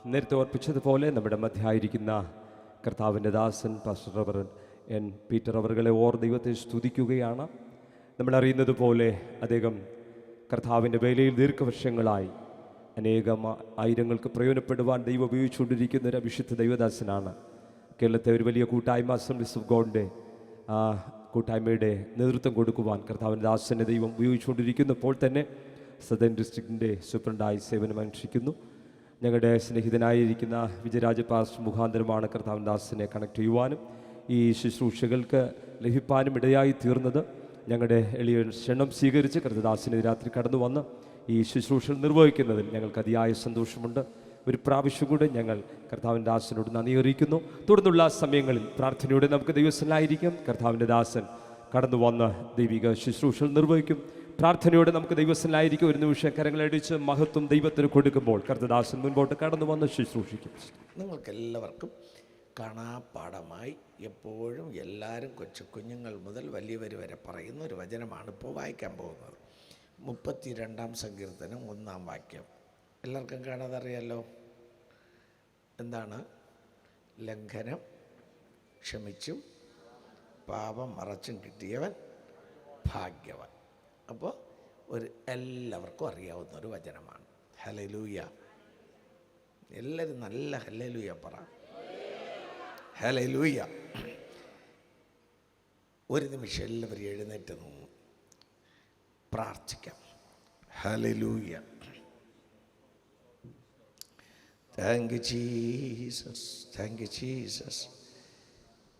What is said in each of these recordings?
നേരത്തെ ഓർപ്പിച്ചതുപോലെ നമ്മുടെ മധ്യമായിരിക്കുന്ന കർത്താവിൻ്റെ ദാസൻ പാസ്റ്റർ റവറൻ എൻ പീറ്റർ അവറുകളെ ദൈവത്തെ സ്തുതിക്കുകയാണ്. നമ്മളറിയുന്നത് പോലെ അദ്ദേഹം കർത്താവിൻ്റെ വേലയിൽ ദീർഘവർഷങ്ങളായി അനേകം ആയിരങ്ങൾക്ക് പ്രയോജനപ്പെടുവാൻ ദൈവം ഉപയോഗിച്ചുകൊണ്ടിരിക്കുന്ന ഒരു വിശുദ്ധ ദൈവദാസനാണ്. കേരളത്തെ ഒരു വലിയ കൂട്ടായ്മ അസംബ്ലീസ് ഓഫ് ഗോഡിൻ്റെ കൂട്ടായ്മയുടെ നേതൃത്വം കൊടുക്കുവാൻ കർത്താവിൻ്റെ ദാസനെ ദൈവം ഉപയോഗിച്ചുകൊണ്ടിരിക്കുന്നപ്പോൾ തന്നെ സദേൺ ഡിസ്ട്രിക്റ്റിൻ്റെ സൂപ്രണ്ടായി സേവനമനുഷ്ഠിക്കുന്നു. ഞങ്ങളുടെ സ്നേഹിതനായിരിക്കുന്ന വിജയരാജ പാസ്റ്റർ മുഖാന്തരമാണ് കർത്താവിൻ്റെ ദാസനെ കണക്ട് ചെയ്യുവാനും ഈ ശുശ്രൂഷകൾക്ക് ലഭിക്കാനും ഇടയായി തീർന്നത്. ഞങ്ങളുടെ എളിയ ക്ഷണം സ്വീകരിച്ച് കർത്തദാസിനെ രാത്രി കടന്നു വന്ന് ഈ ശുശ്രൂഷകൾ നിർവഹിക്കുന്നതിൽ ഞങ്ങൾക്ക് അതിയായ സന്തോഷമുണ്ട്. ഒരു പ്രാവശ്യം കൂടെ ഞങ്ങൾ കർത്താവിൻ്റെ ദാസനോട് നന്ദി അറിയിക്കുന്നു. തുടർന്നുള്ള സമയങ്ങളിൽ പ്രാർത്ഥനയോടെ നമുക്ക് ദൈവസ്ഥനായിരിക്കും. കർത്താവിൻ്റെ ദാസൻ കടന്നു വന്ന് ദൈവിക ശുശ്രൂഷകൾ നിർവഹിക്കും. പ്രാർത്ഥനയോടെ നമുക്ക് ദൈവസ്ഥനായിരിക്കും. ഒരു നിമിഷം കരങ്ങളടിച്ച് മഹത്വം ദൈവത്തിന് കൊടുക്കുമ്പോൾ കർത്തദാസൻ മുൻപോട്ട് കടന്നു വന്ന് ശുശ്രൂഷിക്കും. നിങ്ങൾക്കെല്ലാവർക്കും കാണാപ്പാടമായി എപ്പോഴും എല്ലാവരും കുഞ്ഞുങ്ങൾ മുതൽ വലിയവർ വരെ പറയുന്ന ഒരു വചനമാണ് ഇപ്പോൾ വായിക്കാൻ പോകുന്നത്. 32-ാം സങ്കീർത്തനം 1-ാം വാക്യം എല്ലാവർക്കും കാണാതറിയാലോ. എന്താണ്? ലംഘനം ക്ഷമിച്ചും പാപം മറച്ചും കിട്ടിയവൻ ഭാഗ്യവാൻ. അപ്പോൾ എല്ലാവർക്കും അറിയാവുന്ന ഒരു വചനമാണ്. ഹല്ലേലൂയ. എല്ലാവരും നല്ല ഹല്ലേലൂയ പറ. ഹല്ലേലൂയ. ഒരു നിമിഷം എല്ലാവരും എഴുന്നേറ്റ് നിന്ന് പ്രാർത്ഥിക്കാം. Hallelujah. Thank you Jesus, thank you Jesus.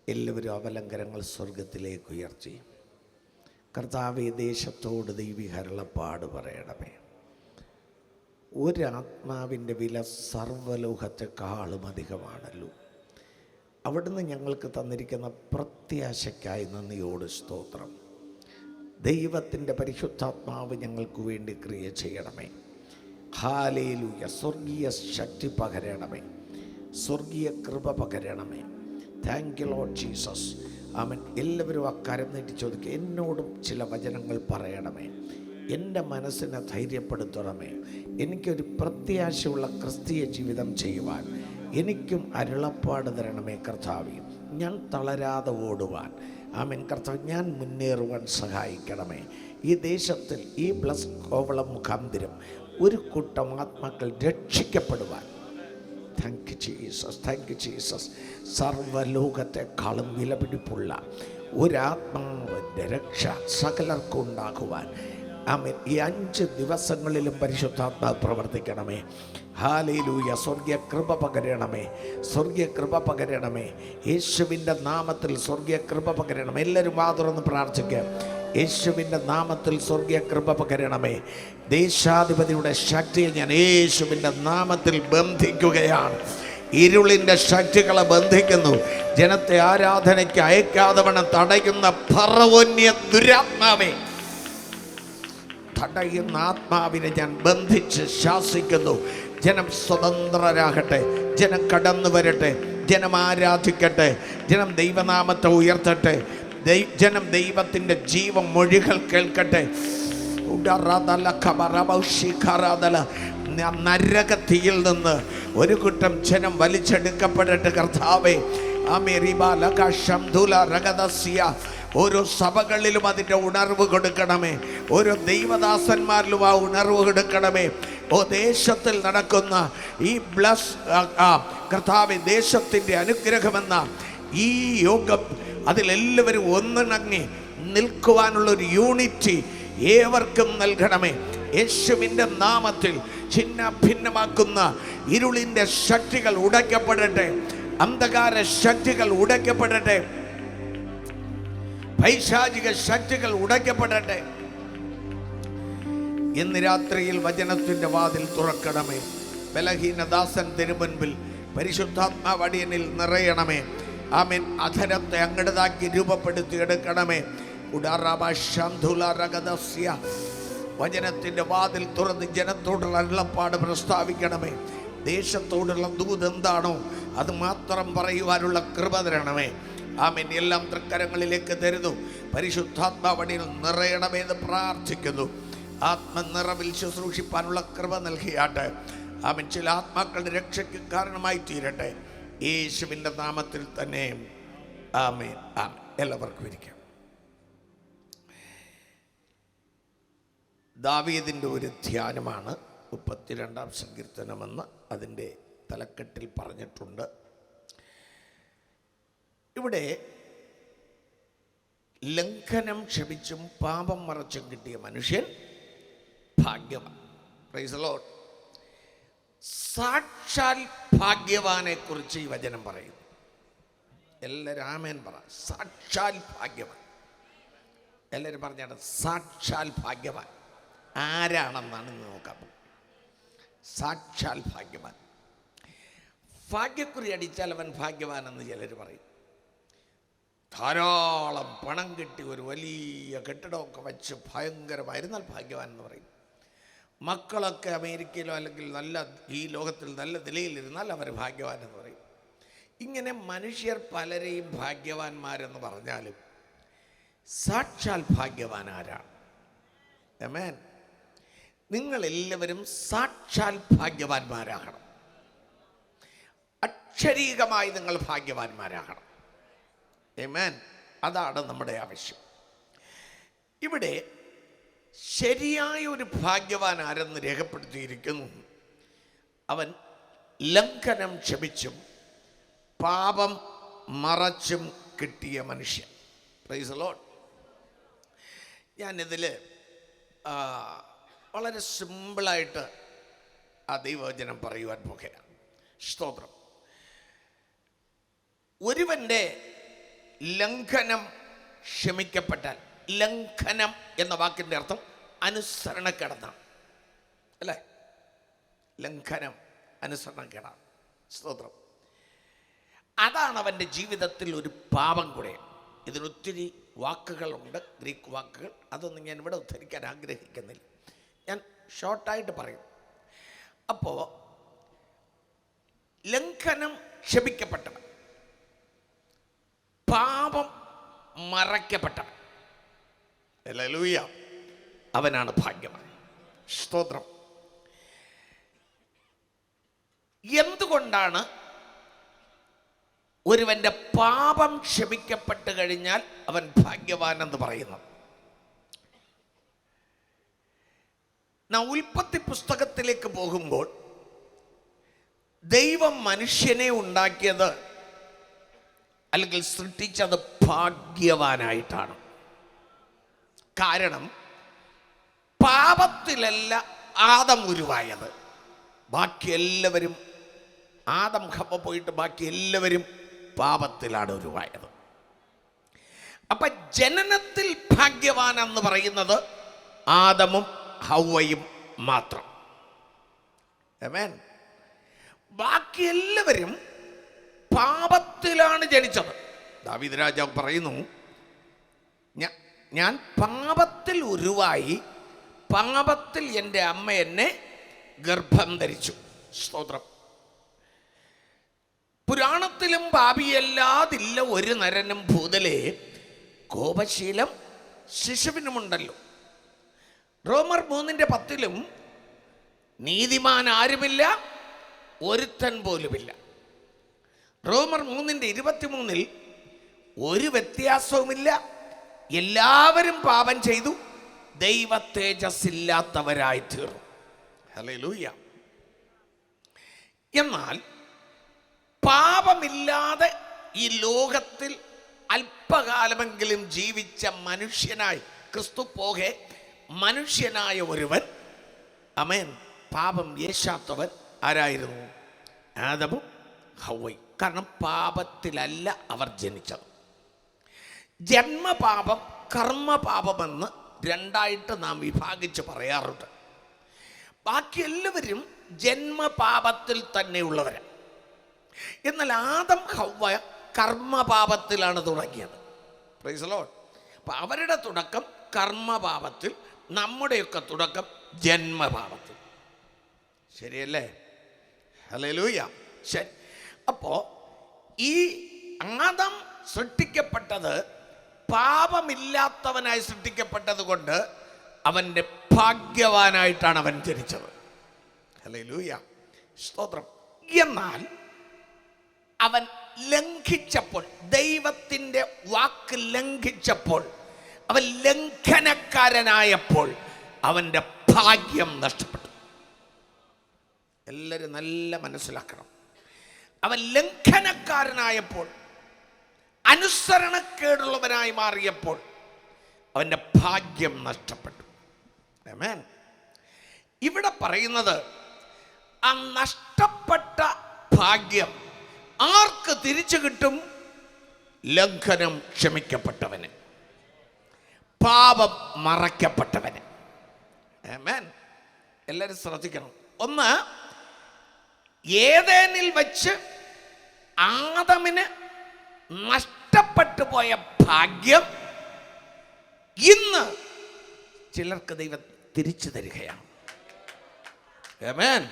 എല്ലാവരും അവലംബരങ്ങൾ സ്വർഗത്തിലേക്ക് ഉയർത്തി കർത്താവേ, ദേശത്തോട് ദൈവിക അരുളപ്പാട് പറയണമേ. ഒരാത്മാവിൻ്റെ വില സർവ്വലോകത്തെക്കാളും അധികമാണല്ലോ. അവിടുന്ന് ഞങ്ങൾക്ക് തന്നിരിക്കുന്ന പ്രത്യാശയ്ക്കായി നന്ദിയോട് സ്തോത്രം. ദൈവത്തിൻ്റെ പരിശുദ്ധാത്മാവ് ഞങ്ങൾക്ക് വേണ്ടി ക്രിയ ചെയ്യണമേ. ഹല്ലേലൂയ. സ്വർഗീയ ശക്തി പകരണമേ, സ്വർഗീയ കൃപ പകരണമേ. Thank you Lord Jesus. ആമേൻ. എല്ലാവരും അക്കാര്യം നീട്ടി ചോദിക്കുക. എന്നോടും ചില വചനങ്ങൾ പറയണമേ. എൻ്റെ മനസ്സിനെ ധൈര്യപ്പെടുത്തണമേ. എനിക്കൊരു പ്രത്യാശയുള്ള ക്രിസ്തീയ ജീവിതം ചെയ്യുവാൻ എനിക്കും അരുളപ്പാട് തരണമേ കർത്താവേ. ഞാൻ തളരാതെ ഓടുവാൻ, ആമേൻ കർത്താവ്, ഞാൻ മുന്നേറുവാൻ സഹായിക്കണമേ. ഈ ദേശത്തിൽ ഈ ബ്ലസ് കോവളം മുഖാന്തരം ഒരു കൂട്ടം ആത്മാക്കൾ രക്ഷിക്കപ്പെടുവാൻ. Thank you Jesus, thank you Jesus. സർവ്വലോകത്തെക്കാളും വിലപിടിപ്പുള്ള ഒരാത്മാവിൻ്റെ രക്ഷ സകലർക്കും ഉണ്ടാകുവാൻ ആമേൻ ഈ 5 ദിവസങ്ങളിലും പരിശുദ്ധാത്മാവ് പ്രവർത്തിക്കണമേ. ഹല്ലേലൂയ. സ്വർഗീയ കൃപ പകരണമേ, സ്വർഗീയ കൃപ പകരണമേ. യേശുവിൻ്റെ നാമത്തിൽ സ്വർഗീയ കൃപ പകരണമേ. എല്ലാവരും വാ തുറന്ന് പ്രാർത്ഥിക്കുക. യേശുവിൻ്റെ നാമത്തിൽ സ്വർഗീയ കൃപ പകരണമേ. ദേശാധിപതിയുടെ ശക്തിയെ ഞാൻ യേശുവിൻ്റെ നാമത്തിൽ ബന്ധിക്കുകയാണ്. ഇരുളിൻ്റെ ശക്തികളെ ബന്ധിക്കുന്നു. ജനത്തെ ആരാധനയ്ക്ക് അയക്കാതെ വണ്ണം തടയുന്ന ഫറവോന്യ ദുരാത്മാവേ, തടയുന്ന ആത്മാവിനെ ഞാൻ ബന്ധിച്ച് ശാസിക്കുന്നു. ജനം സ്വതന്ത്രരാകട്ടെ, ജനം കടന്നു വരട്ടെ, ജനം ആരാധിക്കട്ടെ, ജനം ദൈവനാമത്തെ ഉയർത്തട്ടെ, ജനം ദൈവത്തിൻ്റെ ജീവമൊഴികൾ കേൾക്കട്ടെ. നരകത്തിയിൽ നിന്ന് ഒരു കൂട്ടം ജനം വലിച്ചെടുക്കപ്പെടട്ടെ കർത്താവേ. ഓരോ സഭകളിലും അതിൻ്റെ ഉണർവ് കൊടുക്കണമേ. ഓരോ ദൈവദാസന്മാരിലും ആ ഉണർവ് കൊടുക്കണമേ. ദേശത്തിൽ നടക്കുന്ന ഈ ബ്ലസ് കർത്താവേ, ദേശത്തിൻ്റെ അനുഗ്രഹമെന്ന ഈ യോഗം, അതിലെല്ലാവരും ഒന്നിണങ്ങി നിൽക്കുവാനുള്ളൊരു യൂണിറ്റി ഏവർക്കും നൽകണമേ. യേശുവിൻ്റെ നാമത്തിൽ ഛിന്ന ഭിന്നമാക്കുന്ന ഇരുളിൻ്റെ ശക്തികൾ ഉടയ്ക്കപ്പെടട്ടെ, അന്ധകാര ശക്തികൾ ഉടയ്ക്കപ്പെടട്ടെ, പൈശാചിക ശക്തികൾ ഉടയ്ക്കപ്പെടട്ടെ. ഇന്ന് രാത്രിയിൽ വചനത്തിൻ്റെ വാതിൽ തുറക്കണമേ. ബലഹീനദാസൻ തിരുമുൻപിൽ പരിശുദ്ധാത്മാവ് അടിയനിൽ നിറയണമേ. ആമേൻ. അധരത്തെ അങ്ങടതാക്കി രൂപപ്പെടുത്തി എടുക്കണമേ. വചനത്തിൻ്റെ വാതിൽ തുറന്ന് ജനത്തോടുള്ള അരുളപ്പാട് പ്രസ്താവിക്കണമേ. ദേശത്തോടുള്ള ദൂത് എന്താണോ അത് മാത്രം പറയുവാനുള്ള കൃപ തരണമേ. ആമേൻ. എല്ലാം തൃക്കരങ്ങളിലേക്ക് തരുന്നു. പരിശുദ്ധാത്മാവടിയിൽ നിറയണമെന്ന് പ്രാർത്ഥിക്കുന്നു. ആത്മനിറവിൽ ശുശ്രൂഷിപ്പാനുള്ള കൃപ നൽകിയാട്ടെ. അവൻ ചില ആത്മാക്കളുടെ രക്ഷയ്ക്ക് കാരണമായി തീരട്ടെ, യേശുവിൻ്റെ നാമത്തിൽ തന്നെ. ആമേൻ. എല്ലാവർക്കും ഇരിക്കാം. ദാവീദിൻ്റെ ഒരു ധ്യാനമാണ് 32-ാം സങ്കീർത്തനമെന്ന് അതിൻ്റെ തലക്കെട്ടിൽ പറഞ്ഞിട്ടുണ്ട്. ഇവിടെ ലംഘനം ക്ഷമിച്ചും പാപം മറച്ചും കിട്ടിയ മനുഷ്യൻ ഭാഗ്യവാൻ. Price the Lord. സാക്ഷാൽ ഭാഗ്യവാനെ കുറിച്ച് ഈ വചനം പറയുന്നു. എല്ലാവരും ആമേൻ പറ. സാക്ഷാൽ ഭാഗ്യവാൻ. എല്ലാവരും പറഞ്ഞാണ് സാക്ഷാൽ ഭാഗ്യവാൻ ആരാണെന്നാണ് ഇന്ന് നോക്കാം. സാക്ഷാൽ ഭാഗ്യവാൻ. ഭാഗ്യക്കുറി അടിച്ചാൽ അവൻ ഭാഗ്യവാനെന്ന് ചിലർ പറയും. ധാരാളം പണം കിട്ടി ഒരു വലിയ കെട്ടിടമൊക്കെ വെച്ച് ഭയങ്കരമായിരുന്നാൽ ഭാഗ്യവാൻ എന്ന് പറയും. മക്കളൊക്കെ അമേരിക്കയിലോ അല്ലെങ്കിൽ ഈ ലോകത്തിൽ നല്ല നിലയിലിരുന്നാൽ അവർ ഭാഗ്യവാൻ എന്ന് പറയും. ഇങ്ങനെ മനുഷ്യർ പലരെയും ഭാഗ്യവാന്മാരെന്ന് പറഞ്ഞാലും സാക്ഷാൽ ഭാഗ്യവാൻ ആരാണ്? ആമേൻ. നിങ്ങളെല്ലാവരും സാക്ഷാൽ ഭാഗ്യവാന്മാരാകണം. അക്ഷരീകമായി നിങ്ങൾ ഭാഗ്യവാന്മാരാകണം. ആമേൻ. അതാണ് നമ്മുടെ ആവശ്യം. ഇവിടെ ശരിയായ ഒരു ഭാഗ്യവാൻ ആരെന്ന് രേഖപ്പെടുത്തിയിരിക്കുന്നു. അവൻ ലംഘനം ക്ഷമിച്ചും പാപം മറച്ചും കിട്ടിയ മനുഷ്യൻ. Price the Lord. ഞാനിതിൽ വളരെ സിമ്പിളായിട്ട് ആ ദൈവവചനം പറയുവാൻ പോകുകയാണ്. സ്തോത്രം. ഒരുവൻ്റെ ലംഘനം ക്ഷമിക്കപ്പെട്ടാൽ, ലംഘനം എന്ന വാക്കിൻ്റെ അർത്ഥം അനുസരണക്കേടാണ്, അല്ലേ? ലംഘനം അനുസരണക്കേടാണ്. സ്തോത്രം. അതാണ് അവൻ്റെ ജീവിതത്തിൽ ഒരു പാപം കൂടെ. ഇതിനൊത്തിരി വാക്കുകളുണ്ട്, ഗ്രീക്ക് വാക്കുകൾ. അതൊന്നും ഞാൻ ഇവിടെ ഉദ്ധരിക്കാൻ ആഗ്രഹിക്കുന്നില്ല. ഞാൻ ഷോർട്ടായിട്ട് പറയും. അപ്പോൾ ലംഘനം ക്ഷമിക്കപ്പെട്ടവൻ, പാപം മറയ്ക്കപ്പെട്ടവൻ, ഹല്ലേലൂയ, അവനാണ് ഭാഗ്യവാൻ. സ്തോത്രം. എന്തുകൊണ്ടാണ് ഒരുവൻ്റെ പാപം ക്ഷമിക്കപ്പെട്ട് കഴിഞ്ഞാൽ അവൻ ഭാഗ്യവാൻ എന്ന് പറയുന്നത്? ഉൽപ്പത്തി പുസ്തകത്തിലേക്ക് പോകുമ്പോൾ ദൈവം മനുഷ്യനെ ഉണ്ടാക്കിയത് അല്ലെങ്കിൽ സൃഷ്ടിച്ചത് ഭാഗ്യവാനായിട്ടാണ്. കാരണം പാപത്തിലല്ല ആദം ഉരുവായത്. ബാക്കി എല്ലാവരും, ആദം ഹവ്വ പോയിട്ട് ബാക്കി എല്ലാവരും പാപത്തിലാണ് ഉരുവായത്. അപ്പൊ ജനനത്തിൽ ഭാഗ്യവാൻ എന്ന് പറയുന്നത് ആദമും ഹവ്വയും മാത്രം. ആമേൻ. ബാക്കി എല്ലാവരും പാപത്തിലാണ് ജനിച്ചത്. ദാവീദ് രാജാവ് പറയുന്നു, ഞാൻ പാപത്തിൽ ഉരുവായി, പാപത്തിൽ എൻ്റെ അമ്മ എന്നെ ഗർഭം ധരിച്ചു. സ്തോത്രം. പുരാണത്തിലും പാപിയല്ലാതില്ല ഒരു നരനും ഭൂതലേ, കോപശീലം ശിശുവിനുമുണ്ടല്ലോ. റോമർ 3:10 നീതിമാൻ ആരുമില്ല, ഒരുത്തൻ പോലുമില്ല. റോമർ 3:23 ഒരു വ്യത്യാസവുമില്ല, എല്ലാവരും പാപം ചെയ്തു ദൈവ തേജസ്സില്ലാത്തവരായി തീർന്നു. ഹല്ലേലൂയ. എന്നാൽ പാപമില്ലാതെ ഈ ലോകത്തിൽ അല്പകാലമെങ്കിലും ജീവിച്ച മനുഷ്യനായി, ക്രിസ്തു പോകെ മനുഷ്യനായ ഒരുവൻ, ആമേൻ, പാപം യേശാത്തവൻ ആരായിരുന്നു? ആദമും ഹവ്വയും. കാരണം പാപത്തിലല്ല അവർ ജനിച്ചത്. ജന്മപാപം, കർമ്മപാപമെന്ന് രണ്ടായിട്ട് നാം വിഭാഗിച്ച് പറയാറുണ്ട്. ബാക്കി എല്ലാവരും ജന്മപാപത്തിൽ തന്നെയുള്ളവരാണ്. എന്നാൽ ആദം ഹവ്വ കർമ്മപാപത്തിലാണ് തുടങ്ങിയത്. Price the Lord. അപ്പം അവരുടെ തുടക്കം കർമ്മപാപത്തിൽ, നമ്മുടെയൊക്കെ തുടക്കം ജന്മപാപത്തിൽ. ശരിയല്ലേ? ഹല്ലേലൂയ. ശരി. അപ്പോൾ ഈ ആദം സൃഷ്ടിക്കപ്പെട്ടത് പാപമില്ലാത്തവനായി സൃഷ്ടിക്കപ്പെട്ടത് കൊണ്ട് അവൻ്റെ ഭാഗ്യവാനായിട്ടാണ് അവൻ ജനിച്ചത്. ഹല്ലേലൂയ. സ്തോത്രം. എന്നാൽ അവൻ ലംഘിച്ചപ്പോൾ, ദൈവത്തിൻ്റെ വാക്ക് ലംഘിച്ചപ്പോൾ, അവൻ ലംഘനക്കാരനായപ്പോൾ അവൻ്റെ ഭാഗ്യം നഷ്ടപ്പെട്ടു. എല്ലാവരും നല്ല മനസ്സിലാക്കണം. അവൻ ലംഘനക്കാരനായപ്പോൾ, അനുസരണക്കേടുള്ളവനായി മാറിയപ്പോൾ അവൻ്റെ ഭാഗ്യം നഷ്ടപ്പെട്ടു. ആമേൻ. ഇവിടെ പറയുന്നത് ആ നഷ്ടപ്പെട്ട ഭാഗ്യം ആർക്ക് തിരിച്ചു കിട്ടും? ലംഘനം ക്ഷമിക്കപ്പെട്ടവന്, പാപം മറയ്ക്കപ്പെട്ടവന്. ആമേൻ. എല്ലാവരും ശ്രദ്ധിക്കണം. ഒന്ന്, ഏദേനിൽ വച്ച് ആദമിന് നഷ്ടപ്പെട്ടു പോയ ഭാഗ്യം ഇന്ന് ചിലർക്ക് ദൈവം തിരിച്ചു തരികയാണ്. ആമേൻ.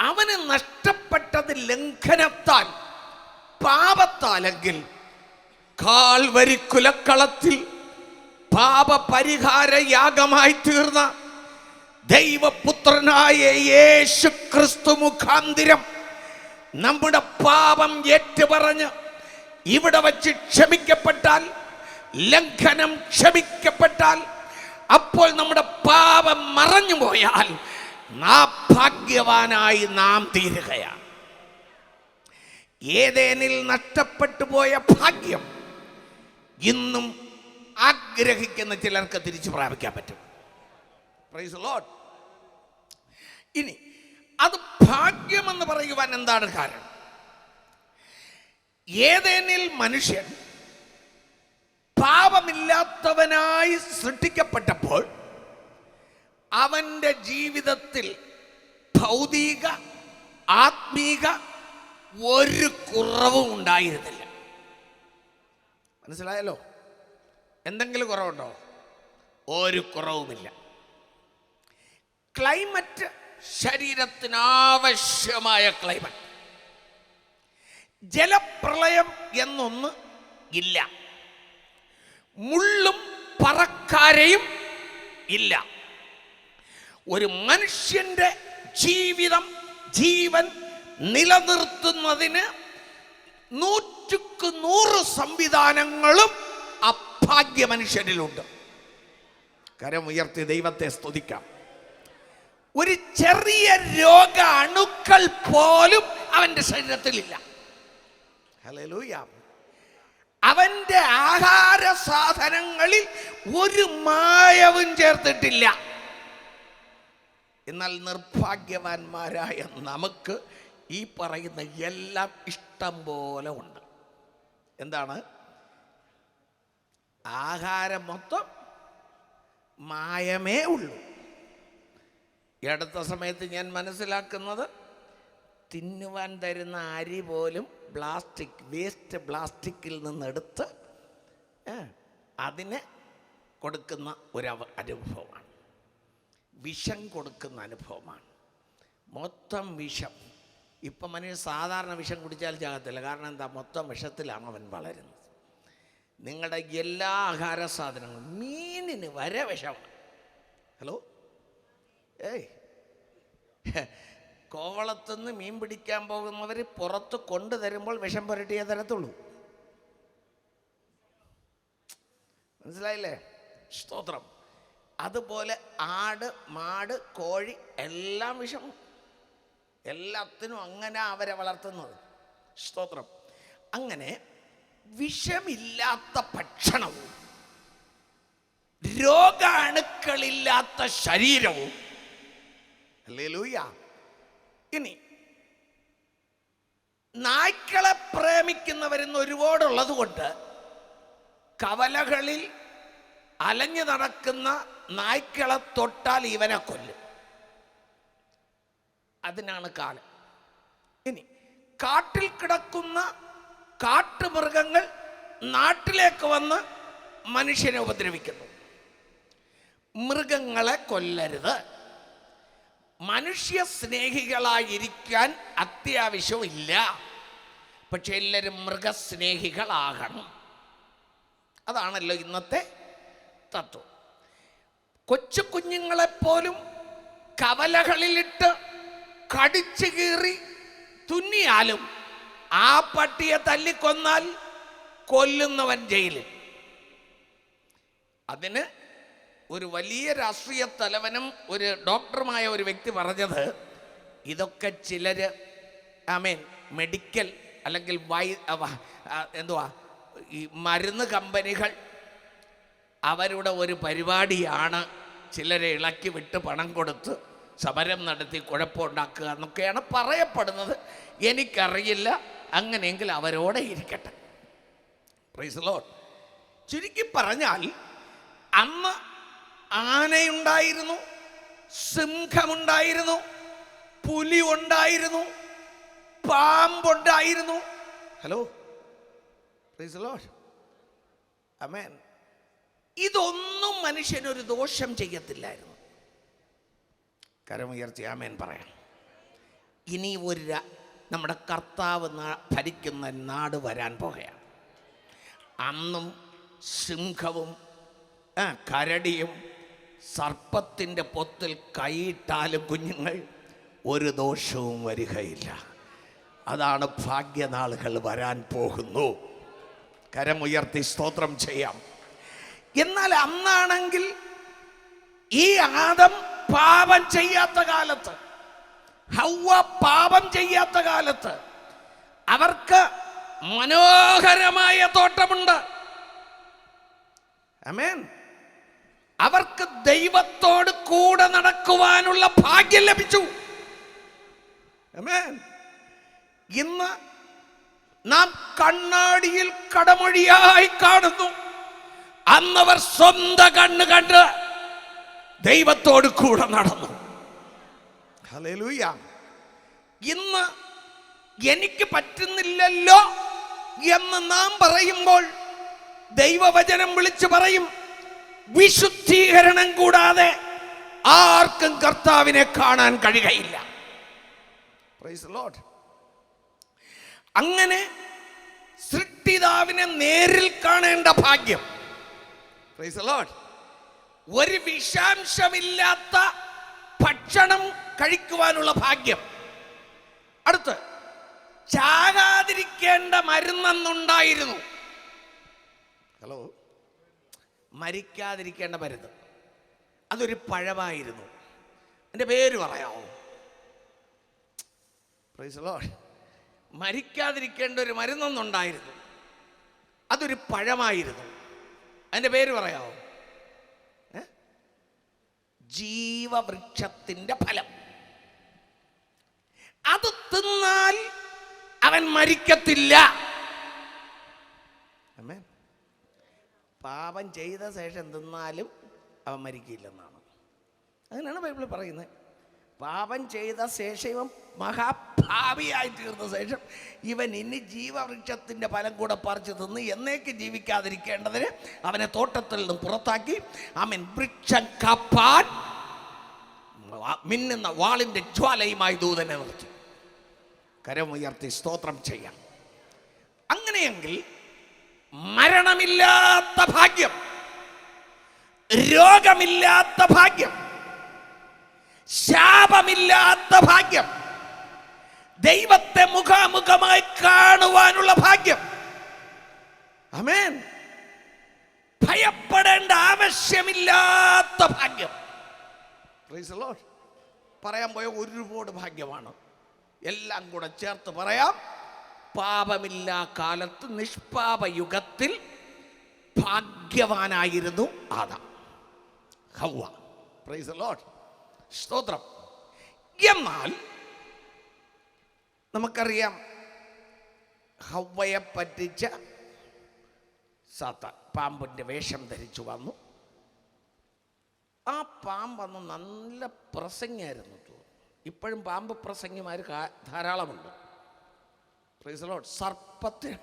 അവന് നഷ്ടപ്പെട്ടത് ലംഘനത്താൽ, പാപത്താലെങ്കിൽ കാൽവരി കുലക്കളത്തിൽ പാപപരിഹാര യാഗമായി തീർന്ന ദൈവപുത്രനായ യേശു ക്രിസ്തു മുഖാന്തിരം നമ്മുടെ പാപം ഏറ്റുപറഞ്ഞ് ഇവിടെ വച്ച് ക്ഷമിക്കപ്പെട്ടാൽ, ലംഘനം ക്ഷമിക്കപ്പെട്ടാൽ, അപ്പോൾ നമ്മുടെ പാപം മറഞ്ഞു പോയാൽ ഭാഗ്യവാനായി നാം തീരുകയാണ്. ഏദേനിൽ നഷ്ടപ്പെട്ടു പോയ ഭാഗ്യം ഇന്നും ആഗ്രഹിക്കുന്ന ചിലർക്ക് തിരിച്ചു പ്രാപിക്കാൻ പറ്റും. Price the Lord. ഇനി അത് ഭാഗ്യമെന്ന് പറയുവാൻ എന്താണ് കാരണം? ഏദേനിൽ മനുഷ്യൻ പാപമില്ലാത്തവനായി സൃഷ്ടിക്കപ്പെട്ടപ്പോൾ അവൻ്റെ ജീവിതത്തിൽ ഭൗതിക ആത്മീക ഒരു കുറവും ഉണ്ടായിരുന്നില്ല. മനസ്സിലായല്ലോ? എന്തെങ്കിലും കുറവുണ്ടോ? ഒരു കുറവുമില്ല. ക്ലൈമറ്റ്, ശരീരത്തിന് ആവശ്യമായ ക്ലൈമറ്റ്. ജലപ്രളയം എന്നൊന്ന് ഇല്ല. മുള്ളും പറക്കാരയും ഇല്ല. ഒരു മനുഷ്യന്റെ ജീവിതം, ജീവൻ നിലനിർത്തുന്നതിന് 100% സംവിധാനങ്ങളും അഭാഗ്യ മനുഷ്യരിലുണ്ട്. കരം ഉയർത്തി ദൈവത്തെ സ്തുതിക്കാം. ഒരു ചെറിയ രോഗ അണുക്കൾ പോലും അവന്റെ ശരീരത്തിലില്ല. ഹല്ലേലൂയ. അവന്റെ ആഹാര സാധനങ്ങളിൽ ഒരു മായവും ചേർത്തിട്ടില്ല. എന്നാൽ നിർഭാഗ്യവാന്മാരായ നമുക്ക് ഈ പറയുന്ന എല്ലാം ഇഷ്ടം പോലെ ഉണ്ട്. എന്താണ്? ആഹാരം മൊത്തം മായമേ ഉള്ളൂ. ഈ അടുത്ത സമയത്ത് ഞാൻ മനസ്സിലാക്കുന്നത്, തിന്നുവാൻ തരുന്ന അരി പോലും വേസ്റ്റ് പ്ലാസ്റ്റിക്കിൽ നിന്നെടുത്ത് അതിന് കൊടുക്കുന്ന ഒരു അനുഭവമാണ്. വിഷം കൊടുക്കുന്ന അനുഭവമാണ്. മൊത്തം വിഷം. ഇപ്പം മനുഷ്യൻ സാധാരണ വിഷം കുടിച്ചാൽ ചാകത്തില്ല. കാരണം എന്താ? മൊത്തം വിഷത്തിലാണ് അവൻ വളരുന്നത്. നിങ്ങളുടെ എല്ലാ ആഹാര സാധനങ്ങളും, മീനിന് വരെ വിഷമാണ്. ഹലോ, കോവളത്തുനിന്ന് മീൻ പിടിക്കാൻ പോകുന്നവർ പുറത്ത് കൊണ്ടുതരുമ്പോൾ വിഷം പുരട്ടിയേ തരത്തുള്ളൂ. മനസ്സിലായില്ലേ? സ്തോത്രം. അതുപോലെ ആട്, മാട്, കോഴി എല്ലാം വിഷം. എല്ലാത്തിനും അങ്ങനെ അവരെ വളർത്തുന്നത്. സ്തോത്രം. അങ്ങനെ വിഷമില്ലാത്ത ഭക്ഷണവും രോഗാണുക്കളില്ലാത്ത ശരീരവും. ഹല്ലേലൂയ. ഇനി നായ്ക്കളെ പ്രേമിക്കുന്നവരെന്ന് ഒരുപാടുള്ളത് കൊണ്ട് കവലകളിൽ അലഞ്ഞു നടക്കുന്ന നായ്ക്കളെ തൊട്ടാൽ ഇവനെ കൊല്ലും. അതിനാണ് കാലം. ഇനി കാട്ടിൽ കിടക്കുന്ന കാട്ടുമൃഗങ്ങൾ നാട്ടിലേക്ക് വന്ന് മനുഷ്യനെ ഉപദ്രവിക്കുന്നു. മൃഗങ്ങളെ കൊല്ലരുത്. മനുഷ്യ സ്നേഹികളായിരിക്കാൻ അത്യാവശ്യമില്ല. പക്ഷെ എല്ലാവരും മൃഗസ്നേഹികളാകണം. അതാണല്ലോ ഇന്നത്തെ തത്വം. കൊച്ചു കുഞ്ഞുങ്ങളെപ്പോലും കവലകളിലിട്ട് കടിച്ചു കീറി തുന്നിയാലും ആ പട്ടിയെ തല്ലിക്കൊന്നാൽ കൊല്ലുന്നവൻ ജയിലിൽ. അതിന് ഒരു വലിയ രാഷ്ട്രീയ തലവനും ഒരു ഡോക്ടറുമായ ഒരു വ്യക്തി പറഞ്ഞത്, ഇതൊക്കെ ചിലര് മെഡിക്കൽ അല്ലെങ്കിൽ ഈ മരുന്ന് കമ്പനികൾ അവരുടെ ഒരു പരിപാടിയാണ് ചിലരെ ഇളക്കി വിട്ട് പണം കൊടുത്ത് സമരം നടത്തി കുഴപ്പമുണ്ടാക്കുക എന്നൊക്കെയാണ് പറയപ്പെടുന്നത്. എനിക്കറിയില്ല, അങ്ങനെയെങ്കിൽ അവരോടെ ഇരിക്കട്ടെ. Praise the Lord. ചുരുക്കി പറഞ്ഞാൽ അന്ന് ആനയുണ്ടായിരുന്നു, സിംഹമുണ്ടായിരുന്നു, പുലി ഉണ്ടായിരുന്നു, പാമ്പുണ്ടായിരുന്നു. Hello, praise the Lord. ആമേൻ. ഇതൊന്നും മനുഷ്യനൊരു ദോഷം ചെയ്യത്തില്ലായിരുന്നു. കരമുയർത്തി ആമേൻ പറയാം. ഇനി നമ്മുടെ കർത്താവ് ഭരിക്കുന്ന നാട് വരാൻ പോകുകയാണ്. അന്നും സിംഹവും കരടിയും സർപ്പത്തിൻ്റെ പൊത്തിൽ കൈയിട്ടാലും കുഞ്ഞുങ്ങൾ ഒരു ദോഷവും വരികയില്ല. അതാണ് ഭാഗ്യനാളുകൾ വരാൻ പോകുന്നു. കരമുയർത്തി സ്തോത്രം ചെയ്യാം. എന്നാൽ അന്നാണെങ്കിൽ ഈ ആദം പാപം ചെയ്യാത്ത കാലത്ത്, ഹവ്വ പാപം ചെയ്യാത്ത കാലത്ത് അവർക്ക് മനോഹരമായ തോട്ടമുണ്ട്. ആമേൻ. അവർക്ക് ദൈവത്തോട് കൂടെ നടക്കുവാനുള്ള ഭാഗ്യം ലഭിച്ചു. ആമേൻ. ഇന്ന് നാം കണ്ണാടിയിൽ കടമൊഴിയായി കാണുന്നു. അന്നവർ സ്വന്തം കണ്ണ് കണ്ട് ദൈവത്തോട് കൂടെ നടന്നു. ഹല്ലേലൂയ. ഇന്ന് എനിക്ക് പറ്റുന്നില്ലല്ലോ എന്ന് നാം പറയുമ്പോൾ ദൈവവചനം വിളിച്ചു പറയും, വിശുദ്ധീകരണം കൂടാതെ ആർക്കും കർത്താവിനെ കാണാൻ കഴിയുകയില്ല. Price the Lord. അങ്ങനെ സൃഷ്ടിതാവിനെ നേരിൽ കാണേണ്ട ഭാഗ്യം. Price the Lord. ഒരു വിഷാംശമില്ലാത്ത ഭക്ഷണം കഴിക്കുവാനുള്ള ഭാഗ്യം. അടുത്ത് ചാകാതിരിക്കേണ്ട മരുന്നെന്നുണ്ടായിരുന്നു. ഹലോ, മരിക്കാതിരിക്കേണ്ട മരുന്ന്. അതൊരു പഴമായിരുന്നു. എൻ്റെ പേര് പറയാമോ? Price the Lord. മരിക്കാതിരിക്കേണ്ട ഒരു മരുന്നൊന്നുണ്ടായിരുന്നു. അതൊരു പഴമായിരുന്നു. അതിൻ്റെ പേര് പറയാമോ? ജീവവൃക്ഷത്തിൻ്റെ ഫലം. അത് തിന്നാൽ അവൻ മരിക്കത്തില്ല. ആമേൻ. പാപം ചെയ്ത ശേഷം തിന്നാലും അവൻ മരിക്കില്ലെന്നാണ്. അങ്ങനെയാണ് ബൈബിളിൽ പറയുന്നത്. പാപം ചെയ്ത ശേഷം ഇവൻ മഹാഭാവിയായി തീർന്ന ശേഷം ഇവൻ ഇനി ജീവവൃക്ഷത്തിൻ്റെ ഫലം കൂടെ പറിച്ചു തിന്ന് എന്നേക്ക് ജീവിക്കാതിരിക്കേണ്ടതിന് അവനെ തോട്ടത്തിൽ നിന്നും പുറത്താക്കി അവൻ വൃക്ഷം കാപ്പാൻ മിന്നുന്ന വാളിൻ്റെ ജ്വാലയുമായി ദൂതനെ നിർത്തി. കരമുയർത്തി സ്തോത്രം ചെയ്യാം. അങ്ങനെയെങ്കിൽ മരണമില്ലാത്ത ഭാഗ്യം, രോഗമില്ലാത്ത ഭാഗ്യം, ശാപമില്ലാത്ത ഭാഗ്യം, ദൈവത്തെ മുഖാമുഖമായി കാണുവാനുള്ള ഭാഗ്യം. ആമേൻ. ഭയപ്പെടേണ്ട ആവശ്യമില്ലാത്ത ഭാഗ്യം. Price the Lord. പറയാൻ പോയ ഒരുപാട് ഭാഗ്യമാണ്. എല്ലാം കൂടെ ചേർത്ത് പറയാം. പാപമില്ലാ കാലത്ത് നിഷ്പാപ യുഗത്തിൽ ഭാഗ്യവാനായിരുന്നു ആദാം, ഹവ്വ. Praise the Lord. സ്തോത്രം. എന്നാൽ നമുക്കറിയാം, ഹവ്വയെ പറ്റിച്ച സാത്താൻ പാമ്പിൻ്റെ വേഷം ധരിച്ചു വന്നു. ആ പാമ്പന്ന് നല്ല പ്രസംഗമായിരുന്നു. ഇപ്പോഴും പാമ്പ് പ്രസംഗിമാർ ധാരാളമുണ്ട്. Price the Lord. സർപ്പത്തിന്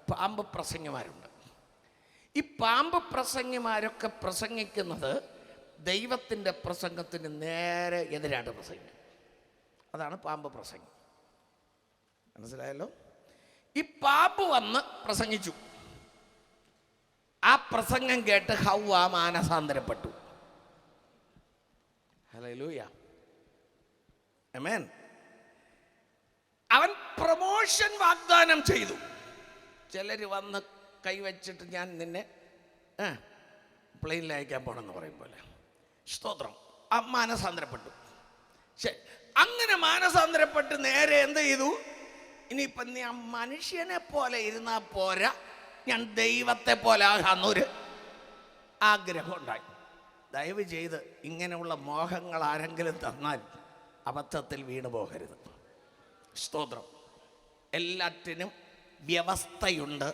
പാമ്പ് പ്രസംഗിമാരുണ്ട്. ഈ പാമ്പ് പ്രസംഗിമാരൊക്കെ പ്രസംഗിക്കുന്നത് ദൈവത്തിൻ്റെ പ്രസംഗത്തിന് നേരെ എതിരായിട്ട് പ്രസംഗം. അതാണ് പാമ്പ് പ്രസംഗം. മനസ്സിലായല്ലോ? ഈ പാമ്പ് വന്ന് പ്രസംഗിച്ചു. ആ പ്രസംഗം കേട്ട് ഹവ്വ മാനസാന്തരപ്പെട്ടു. ഹല്ലേലൂയ. ആമേൻ. പ്രമോഷൻ വാഗ്ദാനം ചെയ്തു. ചിലർ വന്ന് കൈവച്ചിട്ട് ഞാൻ നിന്നെ പ്ലെയിനിൽ അയക്കാൻ പോകണമെന്ന് പറയും പോലെ. സ്തോത്രം. മാനസാന്തരപ്പെട്ടു. ശരി, അങ്ങനെ മാനസാന്തരപ്പെട്ട് നേരെ എന്ത് ചെയ്തു? ഇനിയിപ്പം നീ ആ മനുഷ്യനെ പോലെ ഇരുന്നാൽ പോരാ, ഞാൻ ദൈവത്തെ പോലെ ആകാന്നൊരു ആഗ്രഹം ഉണ്ടായി. ദയവ് ചെയ്ത് ഇങ്ങനെയുള്ള മോഹങ്ങൾ ആരെങ്കിലും തന്നാൽ അബദ്ധത്തിൽ വീണു പോകരുത്. സ്തോത്രം. എല്ലാറ്റിനും വ്യവസ്ഥയുണ്ട്.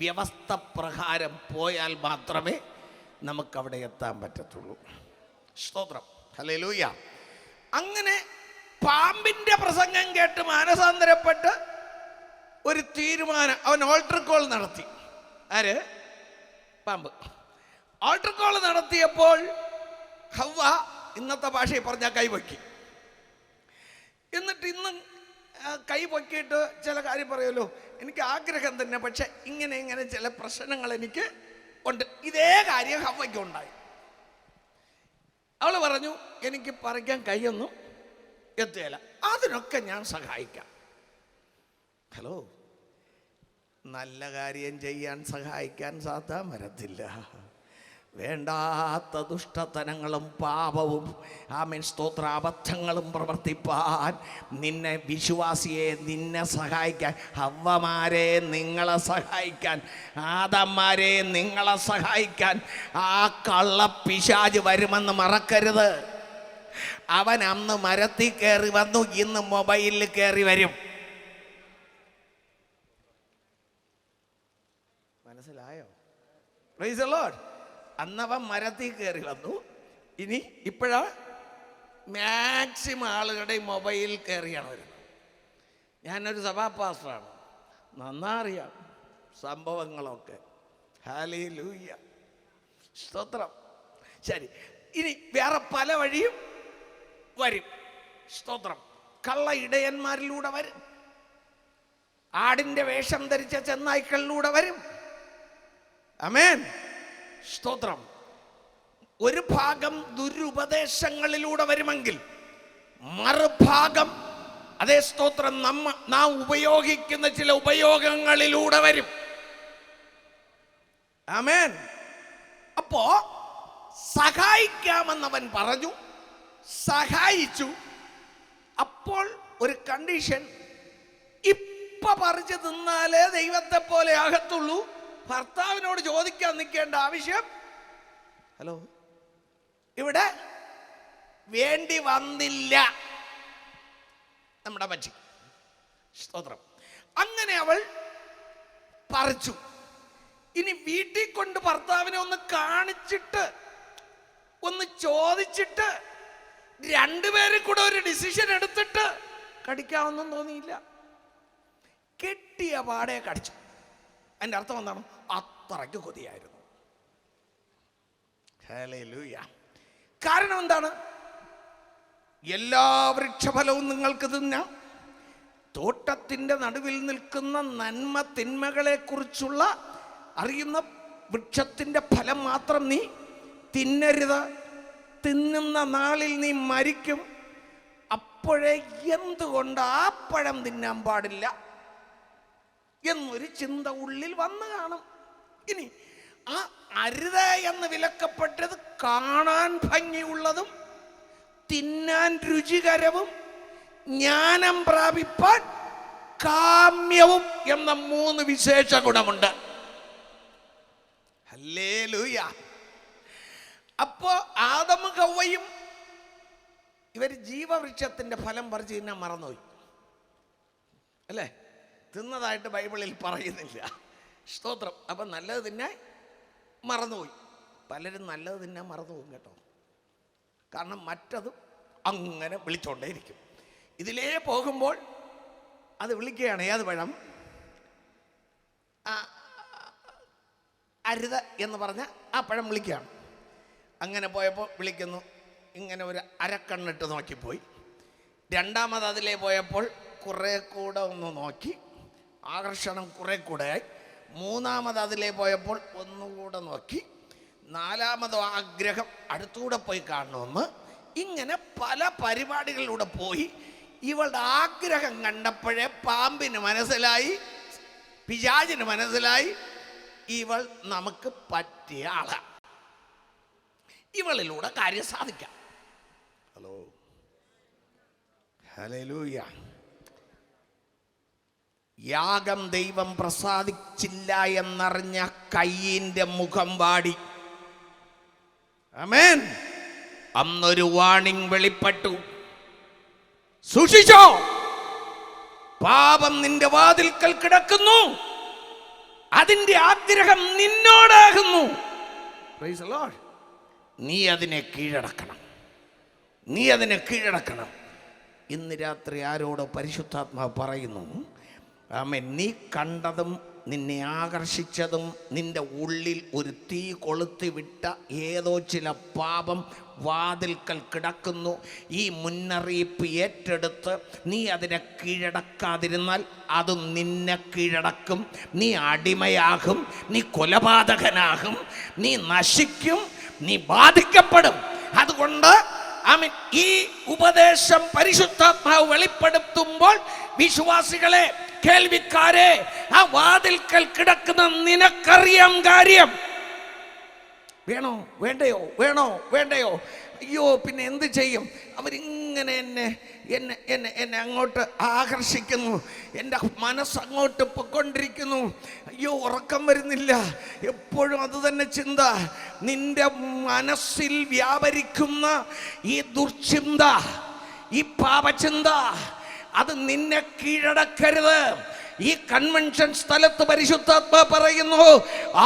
വ്യവസ്ഥ പ്രകാരം പോയാൽ മാത്രമേ നമുക്കവിടെ എത്താൻ പറ്റത്തുള്ളൂ. സ്തോത്രം. ഹല്ലേലൂയ. അങ്ങനെ പാമ്പിന്റെ പ്രസംഗം കേട്ട് മാനസാന്തരപ്പെട്ട് ഒരു തീരുമാനം, അവൻ ഓൾട്ടർ കോൾ നടത്തി. ആര്? പാമ്പ്. ഓൾട്ടർ കോൾ നടത്തിയപ്പോൾ ഹവ്വ, ഇന്നത്തെ ഭാഷയിൽ പറഞ്ഞാൽ കൈപൊക്കി. എന്നിട്ട് ഇന്നും കൈ പൊക്കിയിട്ട് ചില കാര്യം പറയുമല്ലോ, എനിക്ക് ആഗ്രഹം തന്നെ, പക്ഷെ ഇങ്ങനെ ചില പ്രശ്നങ്ങൾ എനിക്ക് ഉണ്ട്. ഇതേ കാര്യം ഹവ്വയ്ക്ക് ഉണ്ടായി. അവൾ പറഞ്ഞു, എനിക്ക് പറിക്കാൻ കൈയൊന്നും എത്തുകയില്ല, അതിനൊക്കെ ഞാൻ സഹായിക്കാം. ഹലോ, നല്ല കാര്യം ചെയ്യാൻ സഹായിക്കാൻ സാധാ വരത്തില്ല. വേണ്ടാത്ത ദുഷ്ടതനങ്ങളും പാപവും സ്തോത്രാബദ്ധങ്ങളും പ്രവർത്തിപ്പാൻ നിന്നെ, വിശ്വാസിയെ, നിന്നെ സഹായിക്കാൻ, ഹവ്വമാരെ നിങ്ങളെ സഹായിക്കാൻ, ആദന്മാരെ നിങ്ങളെ സഹായിക്കാൻ ആ കള്ളപ്പിശാച് വരുമെന്ന് മറക്കരുത്. അവൻ അന്ന് മരത്തിൽ കയറി വന്നു, ഇന്ന് മൊബൈലിൽ കയറി വരും. മനസ്സിലായോ? Price the Lord. അന്നവൻ മരത്തിൽ കയറി വന്നു, ഇപ്പോഴാ മാക്സിമം ആളുകളുടെ മൊബൈൽ കയറിയാണ് വരുന്നത്. ഞാനൊരു സഭാ പാസ്റ്ററാണ്, നന്നറിയാം സംഭവങ്ങളൊക്കെ. ഹല്ലേലൂയ. സ്തോത്രം. ശരി, ഇനി വേറെ പല വഴിയും വരും. സ്തോത്രം. കള്ള ഇടയന്മാരിലൂടെ വരും, ആടിന്റെ വേഷം ധരിച്ച ചെന്നായ്ക്കളിലൂടെ വരും. ആമേൻ. സ്തോത്രം. ഒരു ഭാഗം ദുരുപദേശങ്ങളിലൂടെ വരുമെങ്കിൽ മറുഭാഗം, അതേ സ്തോത്രം, നാം ഉപയോഗിക്കുന്ന ചില ഉപയോഗങ്ങളിലൂടെ വരും. ആമേൻ. അപ്പോ സഹായിക്കാമെന്നവൻ പറഞ്ഞു, സഹായിച്ചു. അപ്പോൾ ഒരു കണ്ടീഷൻ, ഇപ്പൊ പറിച്ചു തിന്നാലേ ദൈവത്തെ പോലെ ആകത്തുള്ളൂ, ഭർത്താവിനോട് ചോദിക്കാൻ നിൽക്കേണ്ട ആവശ്യം ഹലോ ഇവിടെ വേണ്ടി വന്നില്ല നമ്മുടെ പറ്റി. സ്തോത്രം. അങ്ങനെ അവൾ പറിച്ചു. ഇനി വീട്ടിൽ കൊണ്ട് ഭർത്താവിനെ ഒന്ന് കാണിച്ചിട്ട്, ഒന്ന് ചോദിച്ചിട്ട്, രണ്ടുപേരും കൂടെ ഒരു ഡിസിഷൻ എടുത്തിട്ട് കടിക്കാമെന്നും തോന്നിയില്ല. കെട്ടിയ പാടെ കടിച്ചു. അതിൻ്റെ അർത്ഥം എന്താണ്? അത്രയ്ക്ക് കൊതിയായിരുന്നു. ഹല്ലേലൂയ. കാരണം എന്താണ്? എല്ലാ വൃക്ഷഫലവും നിങ്ങൾക്ക് തിന്നാം, തോട്ടത്തിൻ്റെ നടുവിൽ നിൽക്കുന്ന നന്മ തിന്മകളെ കുറിച്ചുള്ള അറിയുന്ന വൃക്ഷത്തിൻ്റെ ഫലം മാത്രം നീ തിന്നരുത്, തിന്നുന്ന നാളിൽ നീ മരിക്കും. അപ്പോഴേ എന്തുകൊണ്ട് ആ പഴം തിന്നാൻ പാടില്ല എന്നൊരു ചിന്ത ഉള്ളിൽ വന്നു കാണും. ഇനി ആ അരുത് എന്ന് വിലക്കപ്പെട്ടത് കാണാൻ ഭംഗിയുള്ളതും തിന്നാൻ രുചികരവും ജ്ഞാനം പ്രാപിപ്പാൻ കാമ്യവും എന്ന 3 വിശേഷ ഗുണമുണ്ട്. ഹല്ലേലൂയ. അപ്പോ ആദമും ഹവ്വയും ഇവർ ജീവവൃക്ഷത്തിന്റെ ഫലം പറിച്ച് തിന്നാൻ മറന്നുപോയി അല്ലേ? തിന്നതായിട്ട് ബൈബിളിൽ പറയുന്നില്ല. സ്തോത്രം. അപ്പം നല്ലത് തിന്നാൻ മറന്നുപോയി. പലരും നല്ലത് തിന്നാൻ മറന്നുപോകും കേട്ടോ. കാരണം മറ്റതും അങ്ങനെ വിളിച്ചോണ്ടേയിരിക്കും. ഇതിലേ പോകുമ്പോൾ അത് വിളിക്കുകയാണ്, ഏത് പഴം? അരുത് എന്ന് പറഞ്ഞ ആ പഴം വിളിക്കുകയാണ്. അങ്ങനെ പോയപ്പോൾ വിളിക്കുന്നു, ഇങ്ങനെ ഒരു അരക്കണ്ണിട്ട് നോക്കിപ്പോയി. രണ്ടാമത് അതിലേ പോയപ്പോൾ കുറേ കൂടെ ഒന്ന് നോക്കി, ആകർഷണം കുറേ കൂടെയായി. മൂന്നാമത് അതിലേ പോയപ്പോൾ ഒന്നുകൂടെ നോക്കി. നാലാമത് ആഗ്രഹം അടുത്തൂടെ പോയി കാണണമെന്ന്. ഇങ്ങനെ പല പരിപാടികളിലൂടെ പോയി ഇവളുടെ ആഗ്രഹം കണ്ടപ്പോഴേ പാമ്പിന് മനസ്സിലായി, പിശാചിന് മനസ്സിലായി ഇവൾ നമുക്ക് പറ്റിയ ആളാണ്, ഇവളിലൂടെ കാര്യം സാധിക്കാം. Hello, hallelujah. യാഗം ദൈവം പ്രസാദിച്ചില്ല എന്നറിഞ്ഞ കയ്യിന്റെ മുഖം വാടി. ആമേൻ. അന്നൊരു വാണിംഗ് വെളിപ്പെട്ടു, സൂക്ഷിച്ചോ, പാപം നിന്റെ വാതിൽക്കൽ കിടക്കുന്നു, അതിന്റെ ആഗ്രഹം നിന്നോടാകുന്നു. Price the Lord. നീ അതിനെ കീഴടക്കണം, നീ അതിനെ കീഴടക്കണം. ഇന്ന് രാത്രി ആരോടോ പരിശുദ്ധാത്മാവ് പറയുന്നു, ആമേൻ, നീ കണ്ടതും നിന്നെ ആകർഷിച്ചതും നിന്റെ ഉള്ളിൽ ഒരു തീ കൊളുത്തി വിട്ട ഏതോ ചില പാപം വാതിൽക്കൽ കിടക്കുന്നു. ഈ മുന്നറിയിപ്പ് ഏറ്റെടുത്ത് നീ അതിനെ കീഴടക്കാതിരുന്നാൽ അതും നിന്നെ കീഴടക്കും. നീ അടിമയാകും, നീ കൊലപാതകനാകും, നീ നശിക്കും, നീ ബാധിക്കപ്പെടും. അതുകൊണ്ട് ആമേൻ, ഈ ഉപദേശം പരിശുദ്ധാത്മാവ് വെളിപ്പെടുത്തുമ്പോൾ വിശ്വാസികളെ, കേൾവിക്കാരെ, ആ വാതിൽക്കൽ കിടക്കുന്ന നിനക്കറിയാം കാര്യം. വേണോ വേണ്ടയോ, വേണോ വേണ്ടയോ, അയ്യോ പിന്നെ എന്ത് ചെയ്യും, അവരിങ്ങനെ എന്നെ എന്നെ എന്നെ എന്നെ അങ്ങോട്ട് ആകർഷിക്കുന്നു, എൻ്റെ മനസ്സങ്ങോട്ട് പൊക്കൊണ്ടിരിക്കുന്നു, അയ്യോ ഉറക്കം വരുന്നില്ല, എപ്പോഴും അത് തന്നെ ചിന്ത. നിന്റെ മനസ്സിൽ വ്യാപരിക്കുന്ന ഈ ദുർചിന്ത, ഈ പാപചിന്ത, അത് നിന്നെ കീഴടക്കരുത്. ഈ കൺവെൻഷൻ സ്ഥലത്ത് പരിശുദ്ധാത്മാ പറയുന്നു,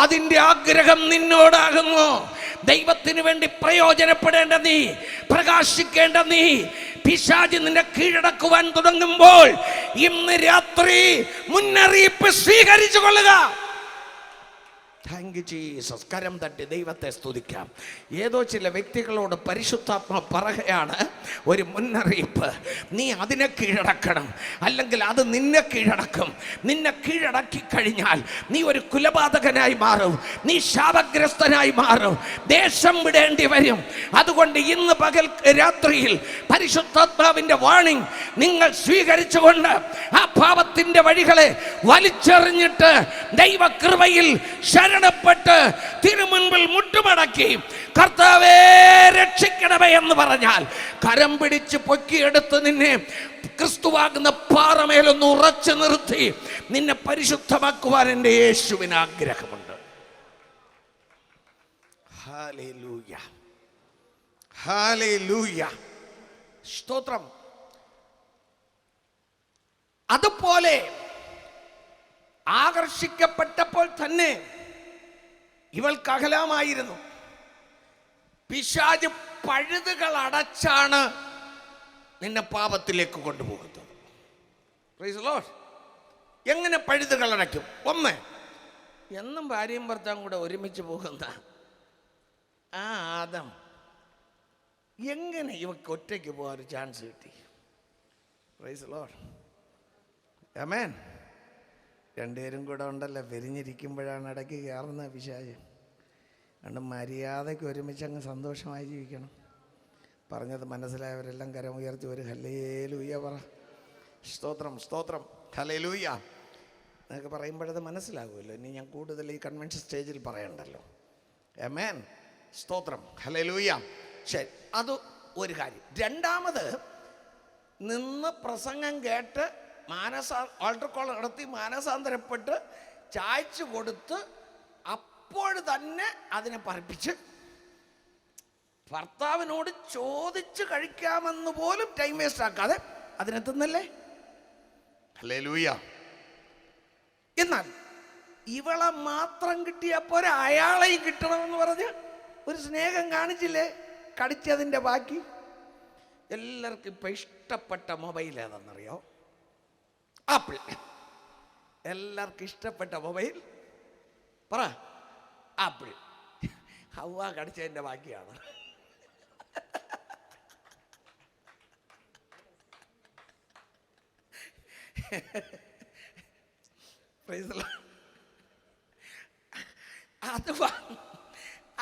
അതിൻ്റെ ആഗ്രഹം നിന്നോടാകുന്നു. ദൈവത്തിന് വേണ്ടി പ്രയോജനപ്പെടേണ്ട നീ, പ്രകാശിക്കേണ്ട നീ, പിശാച് നിന്നെ കീഴടക്കുവാൻ തുടങ്ങുമ്പോൾ ഇന്ന് രാത്രി മുന്നറിയിപ്പ് സ്വീകരിച്ചു കൊള്ളുക. Thank you Jesus. കരം തട്ടി ദൈവത്തെ സ്തുതിക്കാം. ഏതോ ചില വ്യക്തികളോട് പരിശുദ്ധാത്മ പറയുകയാണ്, ഒരു മുന്നറിയിപ്പ്, നീ അതിനെ കീഴടക്കണം, അല്ലെങ്കിൽ അത് നിന്നെ കീഴടക്കും. നിന്നെ കീഴടക്കി കഴിഞ്ഞാൽ നീ ഒരു കുലപാതകനായി മാറും, നീ ശാപഗ്രസ്തനായി മാറും, ദേശം വിടേണ്ടി വരും. അതുകൊണ്ട് ഇന്ന് പകൽ രാത്രിയിൽ പരിശുദ്ധാത്മാവിൻ്റെ വാണിംഗ് നിങ്ങൾ സ്വീകരിച്ചുകൊണ്ട് ആ പാപത്തിൻ്റെ വഴികളെ വലിച്ചെറിഞ്ഞിട്ട് ദൈവകൃപയിൽ ശരണപ്പെട്ട് തിരുമുൻപിൽ മുട്ടുമടക്കി കർത്താവേ രക്ഷിക്കണമേ എന്ന് പറഞ്ഞാൽ കരം പിടിച്ച് പൊക്കിയെടുത്ത് നിന്നെ ക്രിസ്തുവാകുന്ന പാറമേലൊന്ന് ഉറച്ചു നിർത്തി നിന്നെ പരിശുദ്ധമാക്കുവാൻ എൻ്റെ യേശുവിന് ആഗ്രഹമുണ്ട്. ഹല്ലേലൂയ, ഹല്ലേലൂയ, സ്തോത്രം. അതുപോലെ ആകർഷിക്കപ്പെട്ടപ്പോൾ തന്നെ ഇവൾക്ക് അകലാമായിരുന്നു. പിശാച് പഴുതുകൾ അടച്ചാണ് നിന്നെ പാപത്തിലേക്ക് കൊണ്ടുപോകുന്നത്. Price the Lord. എങ്ങനെ പഴുതുകൾ അടയ്ക്കും? ഒന്ന്, എന്നും ഭാര്യയും ഭർത്താവും കൂടെ ഒരുമിച്ച് പോകുന്ന ആ ആദം എങ്ങനെ ഇവക്ക് ഒറ്റയ്ക്ക് പോകാൻ ഒരു ചാൻസ് കിട്ടി? Praise the Lord. ആമേൻ. രണ്ടുപേരും കൂടെ ഉണ്ടല്ലോ, പിരിഞ്ഞിരിക്കുമ്പോഴാണ് ഇടയ്ക്ക് കയറുന്ന പിശാച്. അതുകൊണ്ട് മര്യാദയ്ക്ക് ഒരുമിച്ച് അങ്ങ് സന്തോഷമായി ജീവിക്കണം. പറഞ്ഞത് മനസ്സിലായവരെല്ലാം കരം ഉയർത്തി ഒരു ഹല്ലേലൂയ പറ. സ്തോത്രം, സ്തോത്രം, ഹല്ലേലൂയ. എന്നൊക്കെ പറയുമ്പോഴത് മനസ്സിലാകുമല്ലോ. ഇനി ഞാൻ കൂടുതൽ ഈ കൺവെൻഷൻ സ്റ്റേജിൽ പറയണ്ടല്ലോ. ആമേൻ, സ്തോത്രം, ഹല്ലേലൂയ. ശരി, അത് ഒരു കാര്യം. രണ്ടാമത്, നിന്ന് പ്രസംഗം കേട്ട് ആൾട്ടർ കോൾ നടത്തി മാനസാന്തരപ്പെട്ട് ചായച്ചു കൊടുത്ത് അപ്പോൾ തന്നെ അതിനെ പറപ്പിച്ച് ഭർത്താവിനോട് ചോദിച്ച് കഴിക്കാമെന്ന് പോലും ടൈം വേസ്റ്റ് ആക്കാതെ അതിനെത്തുന്നല്ലേ. ഹല്ലേലൂയ. എന്നാൽ ഇവളെ മാത്രം കിട്ടിയപ്പോൾ അയാളെയും കിട്ടണമെന്ന് പറഞ്ഞ് ഒരു സ്നേഹം കാണിച്ചില്ലേ, കടിച്ചതിൻ്റെ ബാക്കി. എല്ലാവർക്കും ഇപ്പം ഇഷ്ടപ്പെട്ട മൊബൈൽ ഏതാണെന്നറിയോ? ആപ്പിൾ. എല്ലാവർക്കും ഇഷ്ടപ്പെട്ട മൊബൈൽ പറ, ആപ്പിൾ. ഹവ്വ കടിച്ചതിൻ്റെ ബാക്കിയാണ്.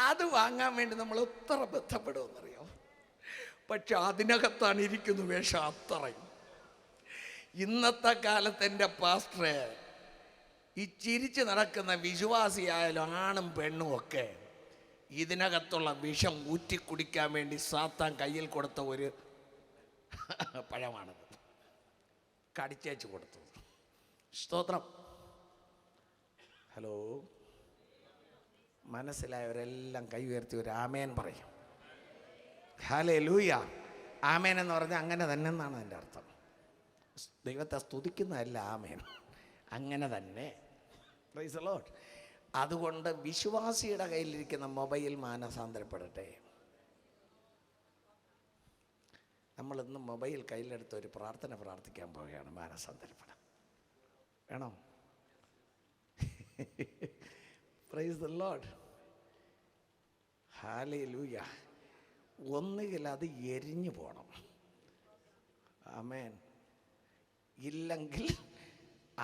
അത് വാങ്ങാൻ വേണ്ടി നമ്മൾ എത്ര ബന്ധപ്പെടുമെന്നറിയോ? പക്ഷെ അതിനകത്താണ് ഇരിക്കുന്നു വേഷം അത്രയും. ഇന്നത്തെ കാലത്ത് എൻ്റെ പാസ്റ്ററെ, ഈ ചിരിച്ച് നടക്കുന്ന വിശ്വാസിയായാലും ആണും പെണ്ണും ഒക്കെ ഇതിനകത്തുള്ള വിഷം ഊറ്റി കുടിക്കാൻ വേണ്ടി സാത്താൻ കയ്യിൽ കൊടുത്ത ഒരു പഴമാണത്. കടിച്ചേച്ച് കൊടുത്തത്. സ്തോത്രം. ഹലോ, മനസ്സിലായവരെല്ലാം കൈ ഉയർത്തി ഒരു ആമേൻ പറയും. ഹല്ലേലൂയ. ആമേൻ എന്ന് പറഞ്ഞാൽ അങ്ങനെ തന്നെ എന്നാണ് അതിൻ്റെ അർത്ഥം. ദൈവത്തെ സ്തുതിക്കുന്നതല്ല ആമേൻ, അങ്ങനെ തന്നെ. Price the Lord. അതുകൊണ്ട് വിശ്വാസിയുടെ കയ്യിലിരിക്കുന്ന മൊബൈൽ മാനസാന്തരപ്പെടട്ടെ. നമ്മളിന്ന് മൊബൈൽ കയ്യിലെടുത്ത് ഒരു പ്രാർത്ഥന പ്രാർത്ഥിക്കാൻ പോവുകയാണ്. മാനസാന്തരപ്പെടാം. വേണോ? Price the lord. ഹല്ലേലൂയ. ഒന്നുകിൽ അത് എരിഞ്ഞു പോകണം, ആമേൻ. ഇല്ലെങ്കിൽ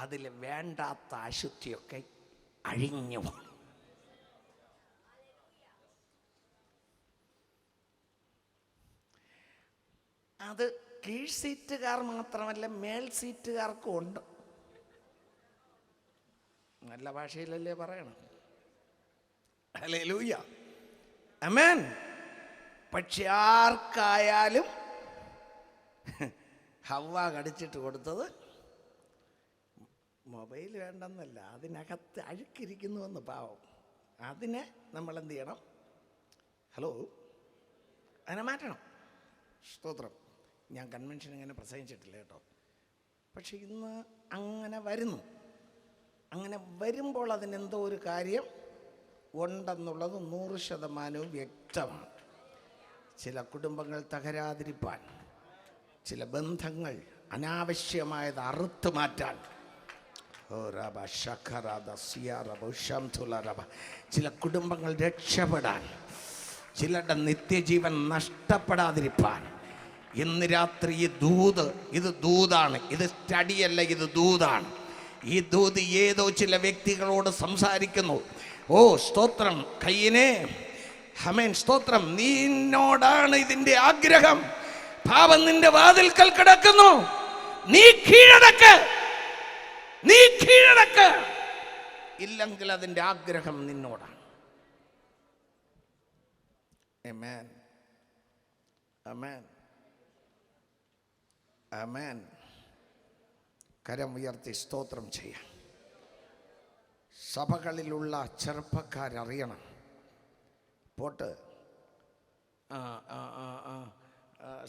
അതിൽ വേണ്ടാത്ത അശുദ്ധിയൊക്കെ അഴിഞ്ഞു പോകണം. അത് കീഴ് സീറ്റുകാർ മാത്രമല്ല, മേൽ സീറ്റുകാർക്കും ഉണ്ട്. നല്ല ഭാഷയിലല്ലേ പറയണം. ഹല്ലേലൂയ, ആമേൻ. പക്ഷെ ആർക്കായാലും ഹവ്വ കടിച്ചിട്ട് കൊടുത്തത് മൊബൈൽ വേണ്ടെന്നല്ല, അതിനകത്ത് അഴുക്കിരിക്കുന്നുവെന്ന് പാവം. അതിനെ നമ്മൾ എന്ത് ചെയ്യണം? ഹലോ, അതിനെ മാറ്റണം. സ്തോത്രം. ഞാൻ കൺവെൻഷൻ ഇങ്ങനെ പ്രസംഗിച്ചിട്ടില്ല കേട്ടോ. പക്ഷെ ഇന്ന് അങ്ങനെ വരുന്നു. അങ്ങനെ വരുമ്പോൾ അതിനെന്തോ ഒരു കാര്യം ഉണ്ടെന്നുള്ളത് 100% വ്യക്തമാണ്. ചില കുടുംബങ്ങൾ തകരാതിരിപ്പാൻ, ചില ബന്ധങ്ങൾ അനാവശ്യമായത് അറുത്തു മാറ്റാൻ, ചില കുടുംബങ്ങൾ രക്ഷപ്പെടാൻ, ചിലരുടെ നിത്യജീവൻ നഷ്ടപ്പെടാതിരിപ്പാൻ ഇന്ന് രാത്രി ഈ ദൂത്, ഇത് ദൂതാണ്, ഇത് സ്റ്റഡിയല്ല, ഇത് ദൂതാണ്. ഈ ദൂത് ഏതോ ചില വ്യക്തികളോട് സംസാരിക്കുന്നു. ഓ സ്തോത്രം. കയ്യിനെ ഹമേൻ, സ്തോത്രം. നിന്നോടാണ് ഇതിന്റെ ആഗ്രഹം. പാപം നിന്റെ വാതിൽക്കൽ കിടക്കുന്നു, നീ കീഴടക്ക്, നീ കീഴടക്ക്. ഇല്ലെങ്കിൽ അതിന്റെ ആഗ്രഹം നിന്നോടാണ്. ആമേൻ, ആമേൻ, ആമേൻ. കരം ഉയർത്തി സ്തോത്രം ചെയ്യാം. സഭകളിലുള്ള ചെറുപ്പക്കാരറിയണം. പോട്ട്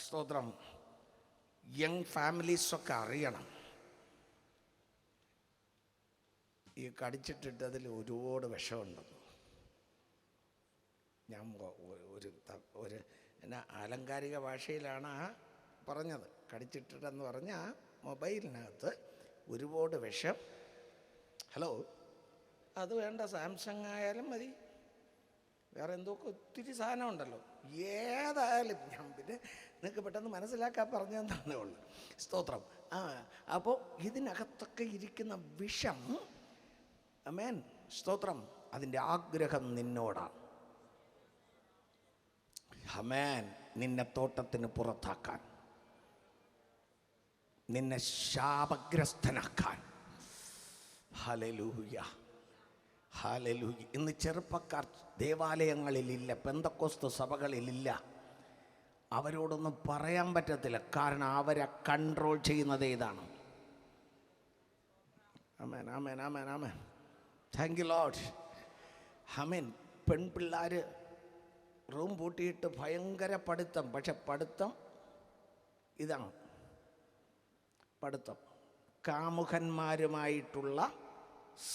സ്തോത്രം. യങ് ഫാമിലീസൊക്കെ അറിയണം. ഈ കടിച്ചിട്ടിട്ട് അതിൽ ഒരുപാട് വിഷമുണ്ടെന്ന്. ഞാൻ ഒരു എന്നാ ആലങ്കാരിക ഭാഷയിലാണ് പറഞ്ഞത്. കടിച്ചിട്ടിട്ടെന്ന് പറഞ്ഞാൽ മൊബൈലിനകത്ത് ഒരുപാട് വിഷം. ഹലോ, അത് വേണ്ട, സാംസങ് ആയാലും മതി, വേറെ എന്തൊക്കെ ഒത്തിരി സാധനം ഉണ്ടല്ലോ. ഏതായാലും ഞാൻ പിന്നെ നിങ്ങൾക്ക് പെട്ടെന്ന് മനസ്സിലാക്കാൻ പറഞ്ഞതെന്നേ ഉള്ളൂ. സ്തോത്രം. അപ്പോൾ ഇതിനകത്തൊക്കെ ഇരിക്കുന്ന വിഷം, ആമേൻ, സ്തോത്രം, അതിൻ്റെ ആഗ്രഹം നിന്നോടാണ്. ആമേൻ. നിന്നെ തോട്ടത്തിന് പുറത്താക്കാൻ, നിന്നെ ശാപഗ്രസ്തനാക്കാൻ. Hallelujah, hallelujah. ഇന്ന് ചെറുപ്പക്കാർ ദേവാലയങ്ങളിലില്ല, പെന്തക്കോസ്ത് സഭകളിലില്ല. അവരോടൊന്നും പറയാൻ പറ്റത്തില്ല, കാരണം അവരെ കൺട്രോൾ ചെയ്യുന്നത് ഏതാണ്? ആമേൻ, ആമേൻ, ആമേൻ, ആമേൻ. Thank you lord. ആമേൻ. പെൺപിള്ളേർ റൂം പൂട്ടിയിട്ട് ഭയങ്കര പഠിത്തം. പക്ഷെ പഠിത്തം ഇതാണ് പഠിത്തം. കാമുകന്മാരുമായിട്ടുള്ള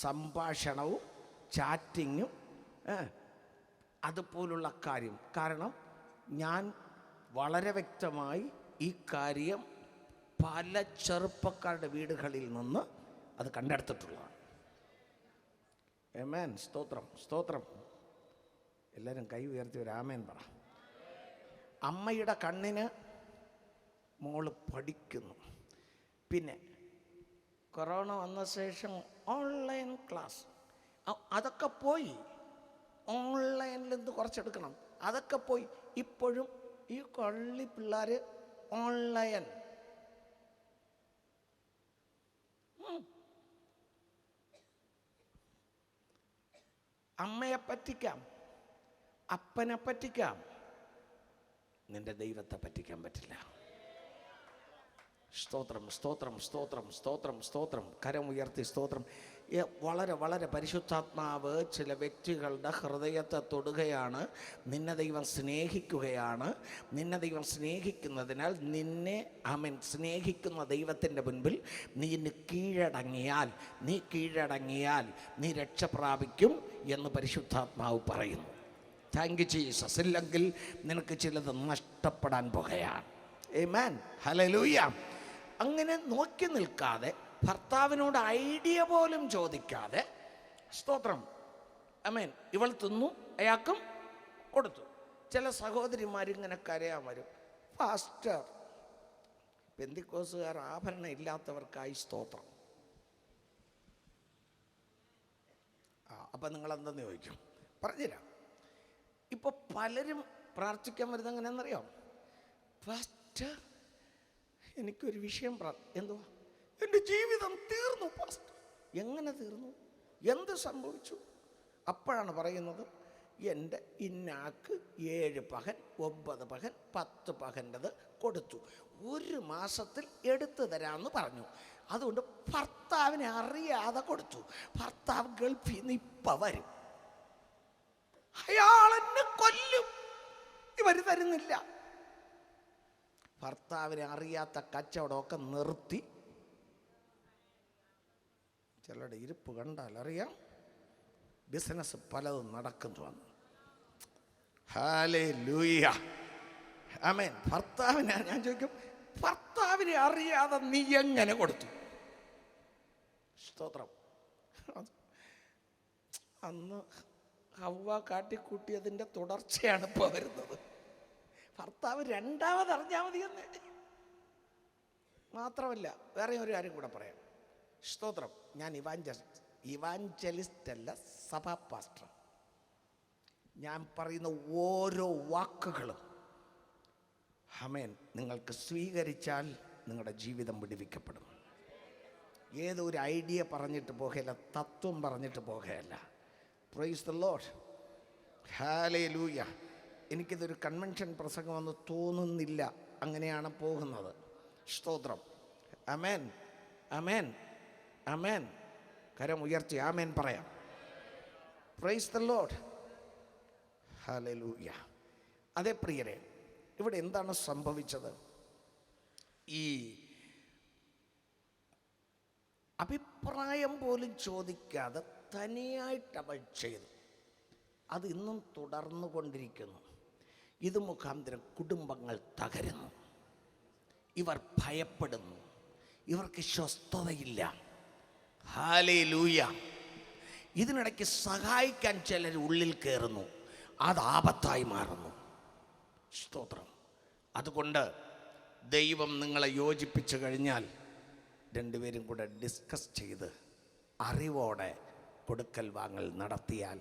സംഭാഷണവും ചാറ്റിങ്ങും അതുപോലുള്ള കാര്യം. കാരണം ഞാൻ വളരെ വ്യക്തമായി ഈ കാര്യം പല ചെറുപ്പക്കാരുടെ വീടുകളിൽ നിന്ന് അത് കണ്ടെടുത്തിട്ടുള്ളതാണ്. ആമേൻ, സ്തോത്രം, സ്തോത്രം. എല്ലാവരും കൈ ഉയർത്തി ഒരു ആമേൻ പറ. അമ്മയുടെ കണ്ണിന് മോള് പഠിക്കുന്നു. പിന്നെ കൊറോണ വന്ന ശേഷം ഓൺലൈൻ ക്ലാസ്, അതൊക്കെ പോയി. ഓൺലൈനിൽ നിന്ന് കുറച്ചെടുക്കണം, അതൊക്കെ പോയി. ഇപ്പോഴും ഈ കള്ളി പിള്ളേർ ഓൺലൈൻ. അമ്മയെ പറ്റിക്കാം, അപ്പനെ പറ്റിക്കാം, നിന്റെ ദൈവത്തെ പറ്റിക്കാൻ പറ്റില്ല. സ്തോത്രം, സ്തോത്രം, സ്തോത്രം, സ്തോത്രം, സ്തോത്രം. കരം ഉയർത്തി സ്തോത്രം. വളരെ വളരെ പരിശുദ്ധാത്മാവ് ചില വ്യക്തികളുടെ ഹൃദയത്തെ തൊടുകയാണ്. നിന്നെ ദൈവം സ്നേഹിക്കുകയാണ്. നിന്നെ ദൈവം സ്നേഹിക്കുന്നതിനാൽ നിന്നെ സ്നേഹിക്കുന്ന ദൈവത്തിൻ്റെ മുൻപിൽ നീ കീഴടങ്ങിയാൽ നീ രക്ഷ പ്രാപിക്കും എന്ന് പരിശുദ്ധാത്മാവ് പറയുന്നു. Thank you Jesus. ഇല്ലെങ്കിൽ നിനക്ക് ചിലത് നഷ്ടപ്പെടാൻ പോകുകയാണ്. ആമേൻ, ഹല്ലേലൂയ. അങ്ങനെ നോക്കി നിൽക്കാതെ, ഭർത്താവിനോട് ഐഡിയ പോലും ചോദിക്കാതെ, സ്തോത്രം, ആമേൻ, ഇവൾ തിന്നു, അയാൾക്കും കൊടുത്തു. ചില സഹോദരിമാരിങ്ങനെ കരയാൻ വരും, പാസ്റ്റർ, പെന്തിക്കോസുകാർ ആഭരണം ഇല്ലാത്തവർക്കായി സ്തോത്രം. അപ്പം നിങ്ങളെന്തെന്ന് ചോദിക്കും, പറഞ്ഞുതരാം. ഇപ്പോൾ പലരും പ്രാർത്ഥിക്കാൻ വരുന്നത് എങ്ങനെയാണെന്നറിയാം? പാസ്റ്റർ, എനിക്കൊരു വിഷയം എന്തുവാ? എൻ്റെ ജീവിതം തീർന്നു പാസ്റ്റർ. എങ്ങനെ തീർന്നു? എന്ത് സംഭവിച്ചു? അപ്പോഴാണ് പറയുന്നത്, എൻ്റെ ഇന്നാക്ക് 7 പവൻ 9 പവൻ 10 പവൻ്റെത് കൊടുത്തു, 1 മാസത്തിൽ എടുത്തു തരാമെന്ന് പറഞ്ഞു. അതുകൊണ്ട് ഭർത്താവിനെ അറിയാതെ കൊടുത്തു. ഭർത്താവ് ഗൾഫിൽ നിന്ന് ഇപ്പം വരും, അയാളെന്നെ കൊല്ലും, ഇവർ തരുന്നില്ല. ഭർത്താവിനെ അറിയാത്ത കച്ചവടമൊക്കെ നിർത്തി. ചിലരുടെ ഇരിപ്പ് കണ്ടാൽ അറിയാം ബിസിനസ് പലതും നടക്കുന്നു വന്നു. ഹല്ലേലൂയ, ആമേൻ. ഭർത്താവിനെ ഞാൻ ചോദിക്കും, ഭർത്താവിനെ അറിയാതെ നീ എങ്ങനെ കൊടുത്തു? സ്തോത്രം. അന്ന് ഹവ്വ കാട്ടിക്കൂട്ടിയതിൻ്റെ തുടർച്ചയാണ് ഇപ്പോൾ വരുന്നത്. ഭർത്താവ് രണ്ടാമത് അറിഞ്ഞാൽ മതിയെന്ന്. മാത്രമല്ല, വേറെ ഒരു കാര്യം കൂടെ പറയാം. സ്തോത്രം. ഞാൻ ഇവാഞ്ചലിസ്റ്റ് അല്ല, സഭാ പാസ്റ്റർ. ഞാൻ പറയുന്ന ഓരോ വാക്കുകളും ആമേൻ നിങ്ങൾക്ക് സ്വീകരിച്ചാൽ നിങ്ങളുടെ ജീവിതം വിടുവിക്കപ്പെടും. ഏതോ ഒരു ഐഡിയ പറഞ്ഞിട്ട് പോകുകയല്ല, തത്വം പറഞ്ഞിട്ട് പോകുകയല്ല. പ്രൈസ് ദി ലോർഡ്, ഹല്ലേലൂയ. എനിക്കിതൊരു കൺവെൻഷൻ പ്രസംഗമെന്ന് തോന്നുന്നില്ല, അങ്ങനെയാണ് പോകുന്നത്. സ്തോത്രം. ആമേൻ, ആമേൻ, ആമേൻ. കരം ഉയർത്തി ആമേൻ പറയാം. Price the lord, hallelujah. അതേ പ്രിയരെ, ഇവിടെ എന്താണ് സംഭവിച്ചത്? ഈ അഭിപ്രായം പോലും ചോദിക്കാതെ തനിയായിട്ട് അവൾ ചെയ്തു. അത് ഇന്നും തുടർന്നു കൊണ്ടിരിക്കുന്നു. ഇത് മുഖാന്തരം കുടുംബങ്ങൾ തകരുന്നു. ഇവർ ഭയപ്പെടുന്നു, ഇവർക്ക് സ്വസ്ഥതയില്ല. ഹല്ലേലൂയ. ഇതിനിടയ്ക്ക് സഹായിക്കാൻ ചിലർ ഉള്ളിൽ കയറുന്നു, അത് ആപത്തായി മാറുന്നു. സ്തോത്രം. അതുകൊണ്ട് ദൈവം നിങ്ങളെ യോജിപ്പിച്ചു കഴിഞ്ഞാൽ രണ്ടുപേരും കൂടെ ഡിസ്കസ് ചെയ്ത് അറിവോടെ കൊടുക്കൽ വാങ്ങൽ നടത്തിയാൽ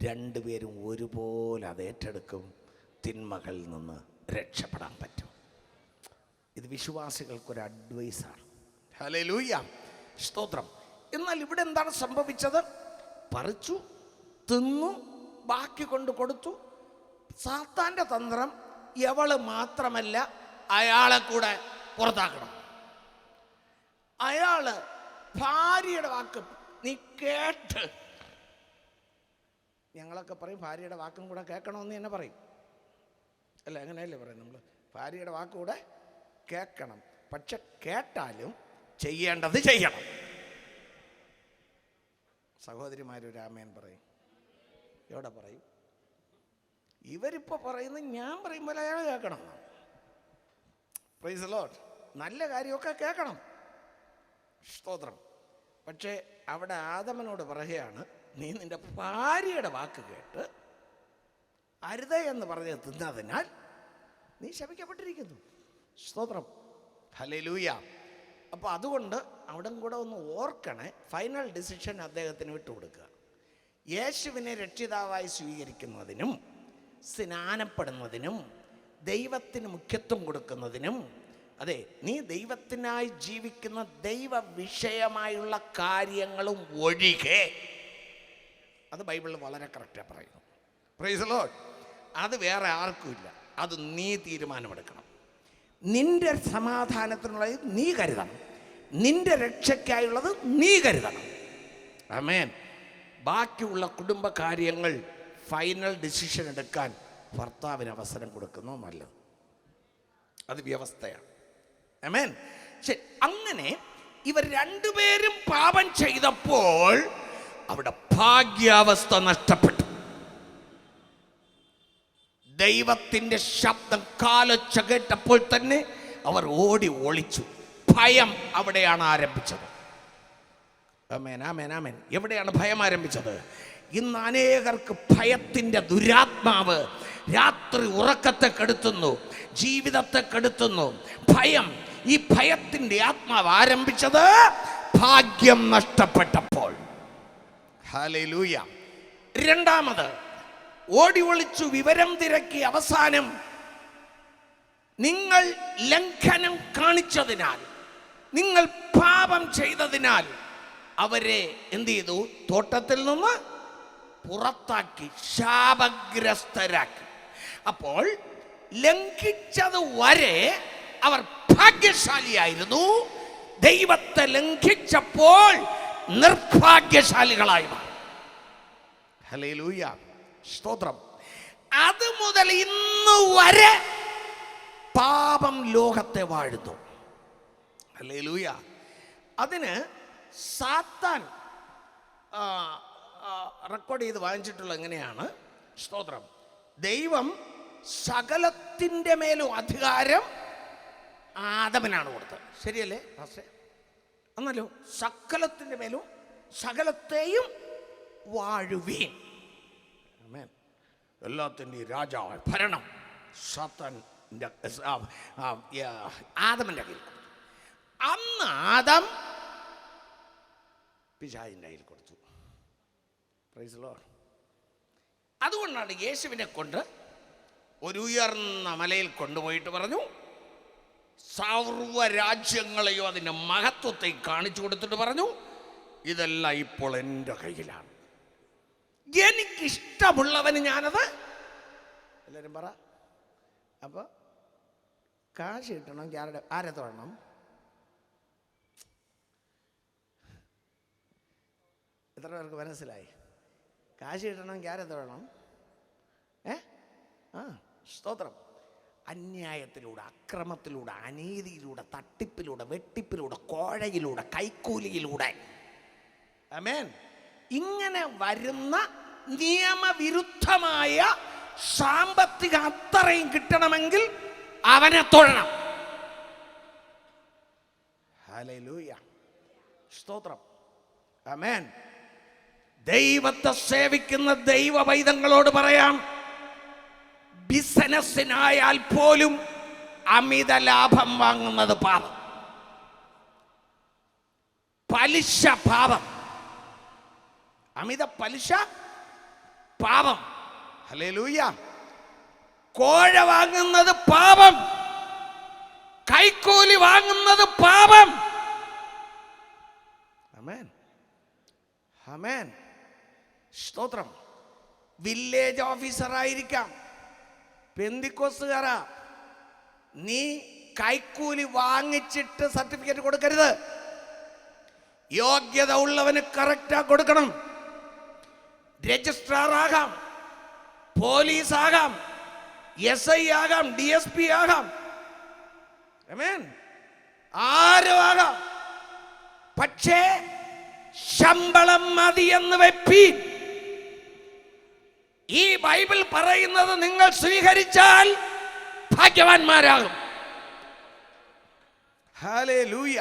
രണ്ടുപേരും ഒരുപോലെ അത് ഏറ്റെടുക്കും. തിന്മകളിൽ നിന്ന് രക്ഷപ്പെടാൻ പറ്റും. ഇത് വിശ്വാസികൾക്കൊരു അഡ്വൈസാണ്. ഹല്ലേലൂയ, സ്തോത്രം. എന്നാൽ ഇവിടെ എന്താണ് സംഭവിച്ചത്? പറിച്ചു, തിന്നു, ബാക്കി കൊണ്ട് കൊടുത്തു. സാത്താൻ്റെ തന്ത്രം എവള് മാത്രമല്ല, അയാളെ കൂടെ പുറത്താക്കണം. അയാള് ഭാര്യയുടെ വാക്ക് നീ കേട്ട്, ഞങ്ങളൊക്കെ പറയും ഭാര്യയുടെ വാക്കും കൂടെ കേൾക്കണമെന്ന് തന്നെ പറയും, അല്ല? എങ്ങനെയല്ലേ പറയും നമ്മൾ? ഭാര്യയുടെ വാക്കുകൂടെ കേൾക്കണം, പക്ഷെ കേട്ടാലും ചെയ്യേണ്ടത് ചെയ്യണം. സഹോദരിമാരൊരു ആമേൻ പറയും. എവിടെ പറയും? ഇവരിപ്പോൾ പറയുന്നത് ഞാൻ പറയുമ്പോൾ അയാൾ കേൾക്കണം. Price the Lord. നല്ല കാര്യമൊക്കെ കേൾക്കണം, സ്തോത്രം. പക്ഷേ അവിടെ ആദമനോട് പറയുകയാണ്, നീ നിന്റെ ഭാര്യയുടെ വാക്ക് കേട്ട് അരുത് എന്ന് പറഞ്ഞ് തിന്നതിനാൽ നീ ശപിക്കപ്പെട്ടിരിക്കുന്നു. സ്തോത്രം, ഹല്ലേലൂയ. അപ്പോൾ അതുകൊണ്ട് അവിടെ കൂടെ ഒന്ന് ഓർക്കണേ. ഫൈനൽ ഡിസിഷൻ അദ്ദേഹത്തിന് വിട്ടുകൊടുക്കുക. യേശുവിനെ രക്ഷിതാവായി സ്വീകരിക്കുന്നതിനും സ്നാനപ്പെടുന്നതിനും ദൈവത്തിന് മുഖ്യത്വം കൊടുക്കുന്നതിനും, അതെ, നീ ദൈവത്തിനായി ജീവിക്കുന്ന ദൈവ വിഷയമായുള്ള കാര്യങ്ങളും ഒഴികെ അത് ബൈബിളിൽ വളരെ കറക്റ്റാണ് പറയുന്നു. Price the Lord. അത് വേറെ ആർക്കുമില്ല. അത് നീ തീരുമാനമെടുക്കണം. നിന്റെ സമാധാനത്തിനുള്ളത് നീ കരുതണം, നിന്റെ രക്ഷയ്ക്കായുള്ളത് നീ കരുതണം. ആമേൻ. ബാക്കിയുള്ള കുടുംബകാര്യങ്ങൾ ഫൈനൽ ഡിസിഷൻ എടുക്കാൻ ഭർത്താവിന് അവസരം കൊടുക്കുന്നു നല്ലത്. അത് വ്യവസ്ഥയാണ്. ആമേൻ. ശരി. അങ്ങനെ ഇവർ രണ്ടുപേരും പാപം ചെയ്തപ്പോൾ അവിടെ ഭാഗ്യാവസ്ഥ നഷ്ടപ്പെട്ടു. ദൈവത്തിൻ്റെ ശബ്ദം കാലൊച്ച കേട്ടപ്പോൾ തന്നെ അവർ ഓടി ഒളിച്ചു. ഭയം അവിടെയാണ് ആരംഭിച്ചത്. ആമേൻ, ആമേൻ, ആമേൻ. എവിടെയാണ് ഭയം ആരംഭിച്ചത്? ഇന്ന് അനേകർക്ക് ഭയത്തിൻ്റെ ദുരാത്മാവ് രാത്രി ഉറക്കത്തെ കെടുത്തുന്നു, ജീവിതത്തെ കെടുത്തുന്നു. ഭയം, ഈ ഭയത്തിൻ്റെ ആത്മാവ് ആരംഭിച്ചത് ഭാഗ്യം നഷ്ടപ്പെട്ടപ്പോൾ. ഹല്ലേലൂയ. രണ്ടാമത് ഓടി ഒളിച്ചു, വിവരം തിരക്കി. അവസാനം നിങ്ങൾ ലംഘനം കാണിച്ചതിനാൽ, നിങ്ങൾ പാപം ചെയ്തതിനാൽ അവരെ എന്ത് ചെയ്തു? തോട്ടത്തിൽ നിന്ന് പുറത്താക്കി, ശാപഗ്രസ്തരാക്കി. അപ്പോൾ ലംഘിച്ചത് വരെ അവർ ഭാഗ്യശാലിയായിരുന്നു. ദൈവത്തെ ലംഘിച്ചപ്പോൾ നിർഭാഗ്യശാലികളായി മാറി. ഹല്ലേലൂയ, സ്തോത്രം. അത് മുതൽ ഇന്ന് വരെ പാപം ലോകത്തെ വാഴുന്നു. ഹല്ലേലൂയ. അതിന് സാത്താൻ റെക്കോർഡ് ചെയ്ത് വാങ്ങിച്ചിട്ടുള്ള എങ്ങനെയാണ്? സ്തോത്രം. ദൈവം സകലത്തിൻ്റെ മേലും അധികാരം ആദമിനാണ് കൊടുത്തത്. ശരിയല്ലേ പാസ്റ്റേ? എന്നല്ലോ, സകലത്തിൻ്റെ മേലും സകലത്തെയും വാഴുവീൻ. ആമേൻ. എല്ലാത്തിൻ്റെ രാജാവ് ഭരണം സാത്താൻ്റെ ആദമിൻ്റെ കയ്യിൽ കൊടുത്തു. അന്ന് ആദം പിശാചിൻ്റെ കയ്യിൽ കൊടുത്തു. Price the Lord. അതുകൊണ്ടാണ് യേശുവിനെ കൊണ്ട് ഒരു ഉയർന്ന മലയിൽ കൊണ്ടുപോയിട്ട് പറഞ്ഞു, സർവ്വരാജ്യങ്ങളെയോ അതിൻ്റെ മഹത്വത്തെ കാണിച്ചു കൊടുത്തിട്ട് പറഞ്ഞു, ഇതെല്ലാം ഇപ്പോൾ എൻ്റെ കയ്യിലാണ്. എനിക്കിഷ്ടമുള്ളവന് ഞാനത്. എല്ലാവരും പറ. അപ്പോൾ കാശ് കിട്ടണമെങ്കിൽ ആരെ തൊഴണം? എത്ര പേർക്ക് മനസ്സിലായി? കാശ് കിട്ടണമെങ്കിൽ ആരെ തൊഴണം? സ്തോത്രം. അന്യായത്തിലൂടെ, അക്രമത്തിലൂടെ, അനീതിയിലൂടെ, തട്ടിപ്പിലൂടെ, വെട്ടിപ്പിലൂടെ, കോഴയിലൂടെ, കൈക്കൂലിയിലൂടെ, ആമേൻ, ഇങ്ങനെ വരുന്ന നിയമവിരുദ്ധമായ സാമ്പത്തിക അത്രയും കിട്ടണമെങ്കിൽ അവനെ തൊഴണം. ഹല്ലേലൂയ, സ്തോത്രം, ആമേൻ. ദൈവത്തെ സേവിക്കുന്ന ദൈവവൈദങ്ങളോട് പറയാം, ബിസിനസ്സിനായാൽ പോലും അമിത ലാഭം വാങ്ങുന്നത് പാപം, പലിശ പാപം, അമിത പലിശ പാപം. ഹല്ലേലൂയ. കോഴ വാങ്ങുന്നത് പാപം, കൈക്കൂലി വാങ്ങുന്നത് പാപം. ആമേൻ, ആമേൻ, സ്തോത്രം. വില്ലേജ് ഓഫീസറായിരിക്കാം, പെന്തിക്കോസ്തുകാരാ, നീ കൈക്കൂലി വാങ്ങിച്ചിട്ട് സർട്ടിഫിക്കറ്റ് കൊടുക്കരുത്. യോഗ്യത ഉള്ളവന് കറക്റ്റാ കൊടുക്കണം. രജിസ്ട്രാർ ആകാം, പോലീസ് ആകാം, SI ആകാം, DSP ആകാം, ആമേൻ, ആരും ആകാം. പക്ഷേ ശമ്പളം മതിയെന്ന് വെപ്പീൻ. ഈ ബൈബിൾ പറയുന്നത് നിങ്ങൾ സ്വീകരിച്ചാൽ ഭാഗ്യവാന്മാരാകും. ഹല്ലേലൂയ.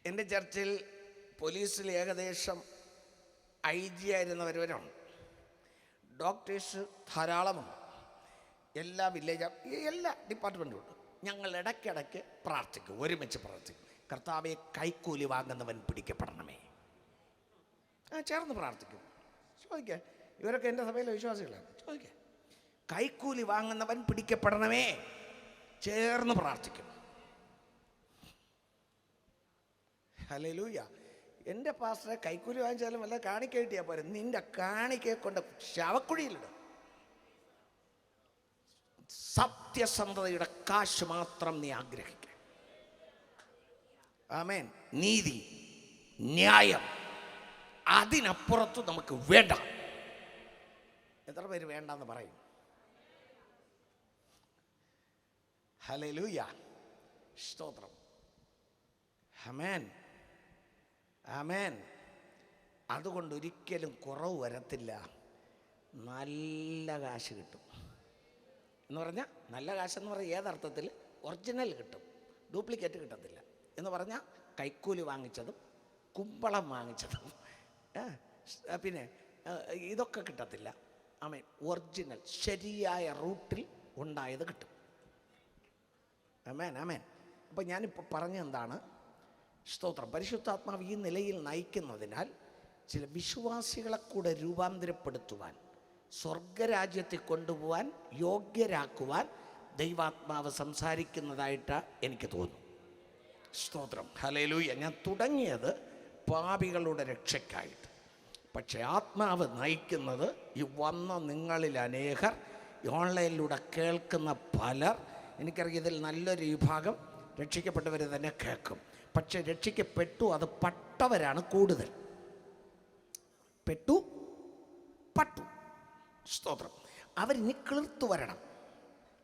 എൻ്റെ ചർച്ചിൽ പോലീസിൽ ഏകദേശം IG ആയിരുന്നവരുണ്ട്, ഡോക്ടേഴ്സ് ധാരാളമുണ്ട്, എല്ലാ വില്ലേജ്, എല്ലാ ഡിപ്പാർട്ട്മെൻറ്റും ഉണ്ട്. ഞങ്ങൾ ഇടയ്ക്കിടയ്ക്ക് പ്രാർത്ഥിക്കും, ഒരുമിച്ച് പ്രാർത്ഥിക്കും. കർത്താവെ, കൈക്കൂലി വാങ്ങുന്നവൻ പിടിക്കപ്പെടണമേ. ചേർന്ന് പ്രാർത്ഥിക്കും. ചോദിക്കുക, ഇവരൊക്കെ എൻ്റെ സഭയിലെ വിശ്വാസികളാണ്. ചോദിക്കുക, കൈക്കൂലി വാങ്ങുന്നവൻ പിടിക്കപ്പെടണമേ. ചേർന്ന് പ്രാർത്ഥിക്കും. ഹല്ലേലൂയ. എൻ്റെ പാസ്റ്ററെ കൈക്കൂലി വാങ്ങിച്ചാലും വല്ല കാണിക്ക കിട്ടിയാൽ പോരെ. നിന്റെ കാണിക്കയെ കൊണ്ട് ശവക്കുഴിയിലിടും. സത്യസന്ധതയുടെ കാശ് മാത്രം നീ ആഗ്രഹിക്കുക. ആമേൻ. നീതി, ന്യായം, അതിനപ്പുറത്ത് നമുക്ക് വേണ്ട. എത്ര പേര് വേണ്ടെന്ന് പറയും? ഹല്ലേലൂയ, സ്തോത്രം. ആമേൻ, ആമേൻ. അതുകൊണ്ട് ഒരിക്കലും കുറവ് വരത്തില്ല. നല്ല കാശ് കിട്ടും എന്ന് പറഞ്ഞാൽ, നല്ല കാശെന്ന് പറഞ്ഞാൽ ഏതർത്ഥത്തിൽ? ഒറിജിനൽ കിട്ടും, ഡ്യൂപ്ലിക്കേറ്റ് കിട്ടത്തില്ല. എന്ന് പറഞ്ഞാൽ കൈക്കൂലി വാങ്ങിച്ചതും കുമ്പളം വാങ്ങിച്ചതും പിന്നെ ഇതൊക്കെ കിട്ടത്തില്ല. ആമേൻ. ഒറിജിനൽ ശരിയായ റൂട്ടിൽ ഉണ്ടായത് കിട്ടും. ആമേൻ, ആമേൻ. അപ്പം ഞാനിപ്പോൾ പറഞ്ഞെന്താണ്? സ്തോത്രം. പരിശുദ്ധാത്മാവ് ഈ നിലയിൽ നയിക്കുന്നതിനാൽ ചില വിശ്വാസികളെ കൂടെ രൂപാന്തരപ്പെടുത്തുവാൻ, സ്വർഗരാജ്യത്തിൽ കൊണ്ടുപോകാൻ, യോഗ്യരാക്കുവാൻ ദൈവാത്മാവ് സംസാരിക്കുന്നതായിട്ട് എനിക്ക് തോന്നുന്നു. സ്തോത്രം, ഹല്ലേലൂയ. ഞാൻ തുടങ്ങിയത് പാപികളുടെ രക്ഷയ്ക്കായിട്ട്, പക്ഷേ ആത്മാവ് നയിക്കുന്നത് ഈ വന്ന നിങ്ങളിൽ അനേകർ, ഓൺലൈനിലൂടെ കേൾക്കുന്ന പലർ, എനിക്കറിയാം ഇതിൽ നല്ലൊരു വിഭാഗം രക്ഷിക്കപ്പെട്ടവർ തന്നെ കേൾക്കും. പക്ഷെ രക്ഷിക്കപ്പെട്ടു, അത് പട്ടവരാണ് കൂടുതൽ. പട്ടു. സ്തോത്രം. അവരിനി കിളിർത്തു വരണം.